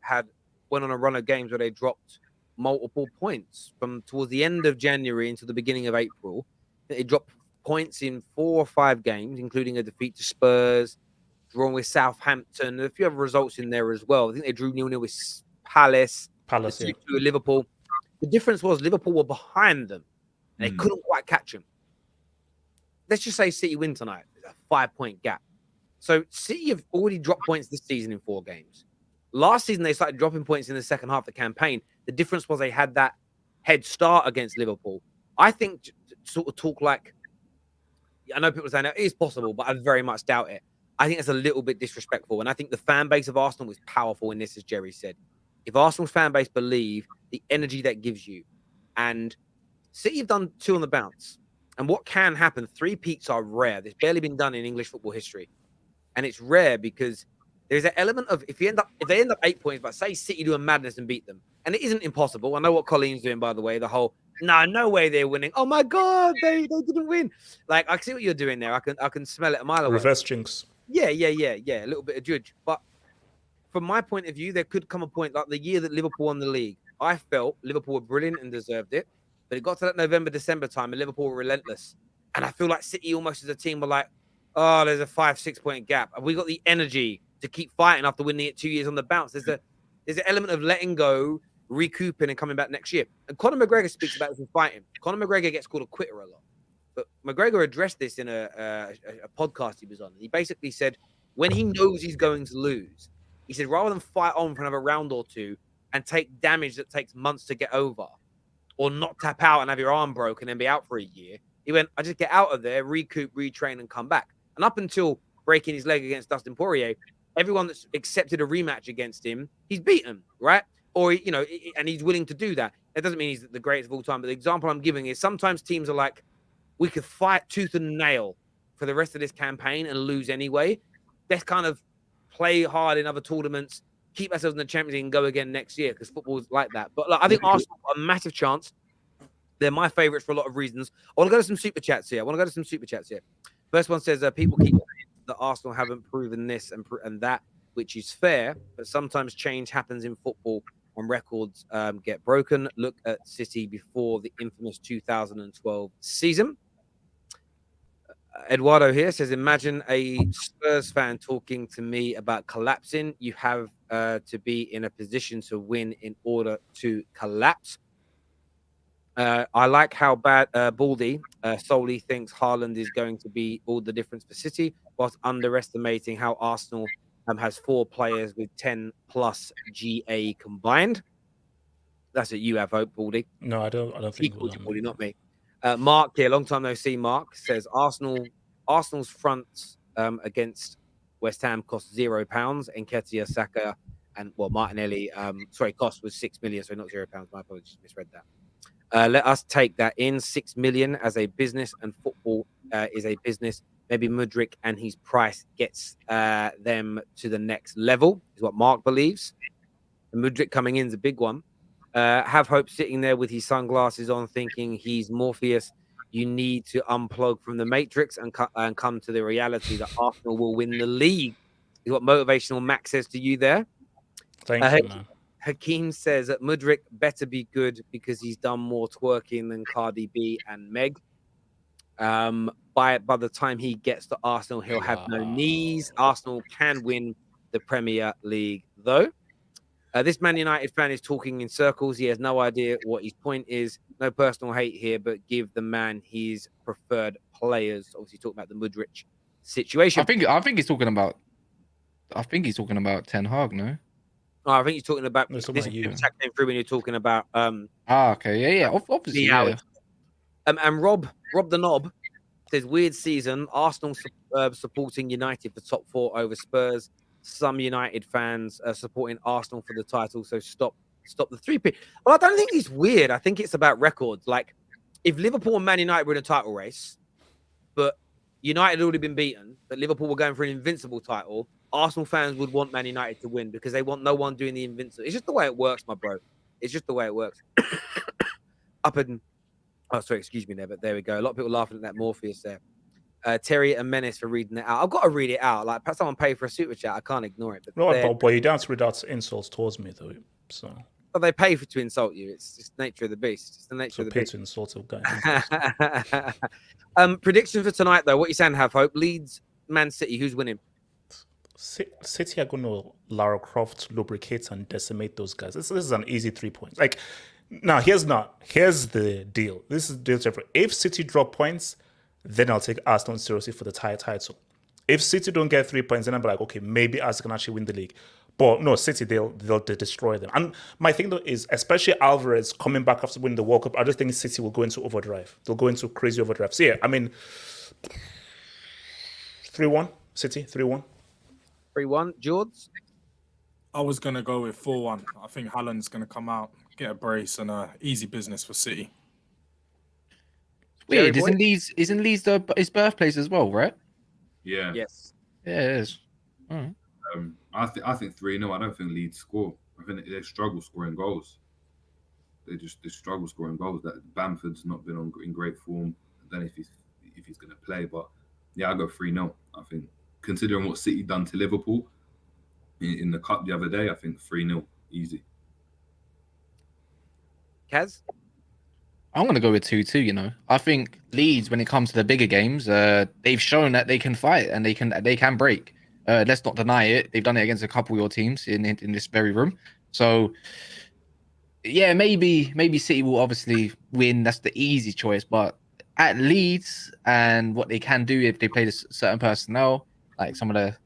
went on a run of games where they dropped multiple points from towards the end of January into the beginning of April. They dropped points in 4 or 5 games, including a defeat to Spurs, drawn with Southampton, a few other results in there as well. I think they drew 0-0 with Palace, yeah. with Liverpool. The difference was Liverpool were behind them, and they couldn't quite catch them. Let's just say City win tonight. There's a 5-point gap. So City have already dropped points this season in 4 games. Last season, they started dropping points in the second half of the campaign. The difference was they had that head start against Liverpool. I think to sort of talk like, I know people saying it is possible, but I very much doubt it. I think it's a little bit disrespectful. And I think the fan base of Arsenal is powerful in this, as Jerry said. If Arsenal's fan base believe the energy that gives you, and City have done 2 on the bounce, and what can happen, 3 peats are rare. There's barely been done in English football history. And it's rare because there's an element of, if they end up 8 points, but say City do a madness and beat them, and it isn't impossible. I know what Colleen's doing, by the way, the whole, no way they're winning. Oh my God, they didn't win. Like, I see what you're doing there. I can smell it a mile away. Reverse jinx. Yeah. A little bit of judge. But from my point of view, there could come a point like the year that Liverpool won the league. I felt Liverpool were brilliant and deserved it. But it got to that November, December time, and Liverpool were relentless. And I feel like City almost as a team were like, oh, there's a 5-6 point gap. Have we got the energy to keep fighting after winning it 2 years on the bounce? There's an element of letting go, recouping, and coming back next year. And Conor McGregor speaks about this in fighting. Conor McGregor gets called a quitter a lot. But McGregor addressed this in a podcast he was on. He basically said when he knows he's going to lose, He said, rather than fight on for another round or two and take damage that takes months to get over, or not tap out and have your arm broken and be out for a year, he went, I just get out of there, recoup, retrain, and come back. And up until breaking his leg against Dustin Poirier, everyone that's accepted a rematch against him, he's beaten, right? Or, you know, and he's willing to do that. That doesn't mean he's the greatest of all time. But the example I'm giving is sometimes teams are like, we could fight tooth and nail for the rest of this campaign and lose anyway. Let's kind of play hard in other tournaments, keep ourselves in the Champions League and go again next year, because football is like that. But I think Arsenal got a massive chance. They're my favourites for a lot of reasons. I want to go to some super chats here. First one says, people keep saying that Arsenal haven't proven this and that, which is fair, but sometimes change happens in football and records get broken. Look at City before the infamous 2012 season. Eduardo here says, imagine a Spurs fan talking to me about collapsing. You have to be in a position to win in order to collapse. I like how Baldy solely thinks Haaland is going to be all the difference for City, whilst underestimating how Arsenal has 4 players with 10 plus GA combined. That's what you have, hope, Baldy. No, I don't think Equal to Baldy, not me. Mark here, long time no see. Mark says Arsenal's fronts against West Ham cost £0. Nketiah, Saka, and Martinelli. Cost was 6 million, so not £0. My apologies, misread that. Let us take that in. 6 million as a business, and football is a business. Maybe Mudryk and his price gets them to the next level, is what Mark believes. And Mudryk coming in is a big one. Have Hope sitting there with his sunglasses on, thinking he's Morpheus. You need to unplug from the Matrix and come to the reality that Arsenal will win the league, is what Motivational Max says to you there. Thank you, man. Hakeem says that Mudryk better be good because he's done more twerking than Cardi B and Meg. By the time he gets to Arsenal, he'll have no knees. Arsenal can win the Premier League, though. This Man United fan is talking in circles. He has no idea what his point is. No personal hate here, but give the man his preferred players. Obviously, talking about the Mudryk situation. I think he's talking about Ten Hag, no? Oh, I think he's talking about This this. you. Chat came through when you're talking about Okay, yeah, obviously, yeah. And Rob the Knob says, weird season. Arsenal supporting United for top 4 over Spurs. Some United fans are supporting Arsenal for the title, so stop the 3P. Well, I don't think it's weird. I think it's about records. Like, if Liverpool and Man United were in a title race, but United had already been beaten, but Liverpool were going for an invincible title, Arsenal fans would want Man United to win because they want no one doing the invincible. It's just the way it works, my bro. It's just the way it works. Excuse me there, but there we go. A lot of people laughing at that Morpheus there. Terry and Menace for reading it out. I've got to read it out. Like, someone paid for a super chat. I can't ignore it. But you don't have to read out insults towards me, though. So. But they pay to insult you. It's just nature of the beast. It's the nature of the beast. To insult a guy. Prediction for tonight, though. What you saying, Have Hope? Leeds, Man City. Who's winning? City are going to Lara Croft lubricate and decimate those guys. This is an easy 3 points. Like, now here's the deal. This is the deal different. If City drop points, then I'll take Arsenal seriously for the title. If City don't get 3 points, then I'll be like, okay, maybe Arsenal can actually win the league. But no, City, they'll destroy them. And my thing, though, is especially Alvarez coming back after winning the World Cup, I just think City will go into overdrive. They'll go into crazy overdrive. So, yeah, I mean, 3-1, City, 3-1. 3-1, Jords? I was going to go with 4-1. I think Haaland's going to come out, get a brace, and easy business for City. Weird, isn't Leeds his birthplace as well, right? Yeah. Yes. Yeah, it is. All right. I think 3-0. I don't think Leeds score. I think they struggle scoring goals. They struggle scoring goals. That Bamford's not been in great form. I don't know if he's going to play, but yeah, I go 3-0. I think considering what City done to Liverpool in the cup the other day, I think 3-0 easy. Kaz? I'm going to go with 2-2, you know. I think Leeds, when it comes to the bigger games, they've shown that they can fight and they can break. Let's not deny it. They've done it against a couple of your teams in this very room. So, yeah, maybe City will obviously win. That's the easy choice. But at Leeds and what they can do if they play this certain personnel, like some of the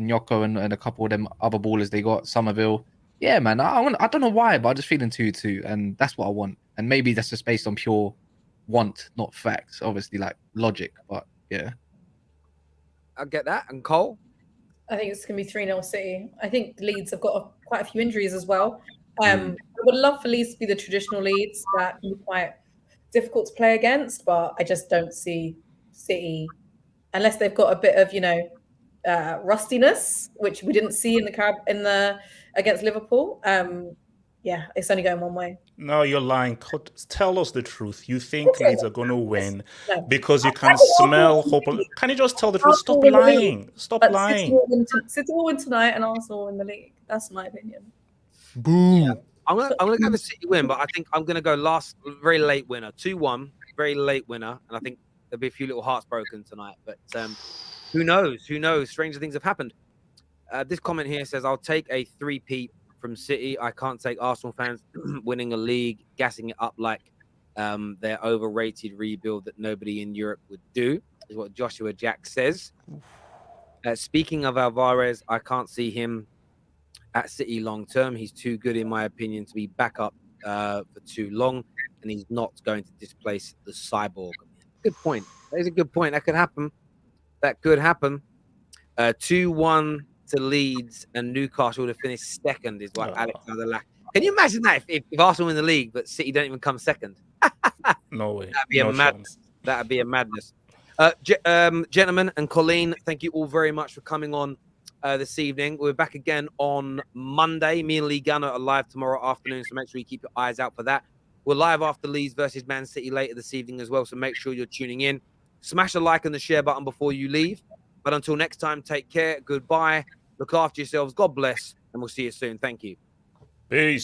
Nyoko and a couple of them other ballers they got, Somerville. Yeah, man. I don't know why, but I'm just feeling 2-2, and that's what I want. And maybe that's just based on pure want, not facts. Obviously, like logic, but yeah. I get that. And Cole? I think it's going to be 3-0 City. I think Leeds have got quite a few injuries as well. I would love for Leeds to be the traditional Leeds that can be quite difficult to play against, but I just don't see City, unless they've got a bit of, rustiness, which we didn't see in the against Liverpool. Yeah, it's only going one way. No, you're lying. Tell us the truth. You think Leeds are going to win No. because you can smell hope. Can you just tell the truth? Stop lying. Stop But lying. City will win tonight and Arsenal will win the league. That's my opinion. Boo. I'm gonna go with City win, but I think I'm gonna go very late winner, 2-1, very late winner, and I think there'll be a few little hearts broken tonight. But who knows? Who knows? Stranger things have happened. This comment here says, "I'll take a 3-peat from City. I can't take Arsenal fans winning a league, gassing it up like their overrated rebuild that nobody in Europe would do." Is what Joshua Jack says. Speaking of Alvarez, I can't see him at City long term. He's too good, in my opinion, to be back up for too long, and he's not going to displace the cyborg. Good point. That is a good point. That could happen. 2-1 to Leeds, and Newcastle to finish second is what Alexander Lack. Can you imagine that if Arsenal win the league, but City don't even come second? No way. That'd be a madness. That'd be a madness. Gentlemen and Colleen, thank you all very much for coming on this evening. We're back again on Monday. Me and Lee Gunner are live tomorrow afternoon, so make sure you keep your eyes out for that. We're live after Leeds versus Man City later this evening as well, so make sure you're tuning in. Smash a like and the share button before you leave. But until next time, take care. Goodbye. Look after yourselves. God bless. And we'll see you soon. Thank you. Peace.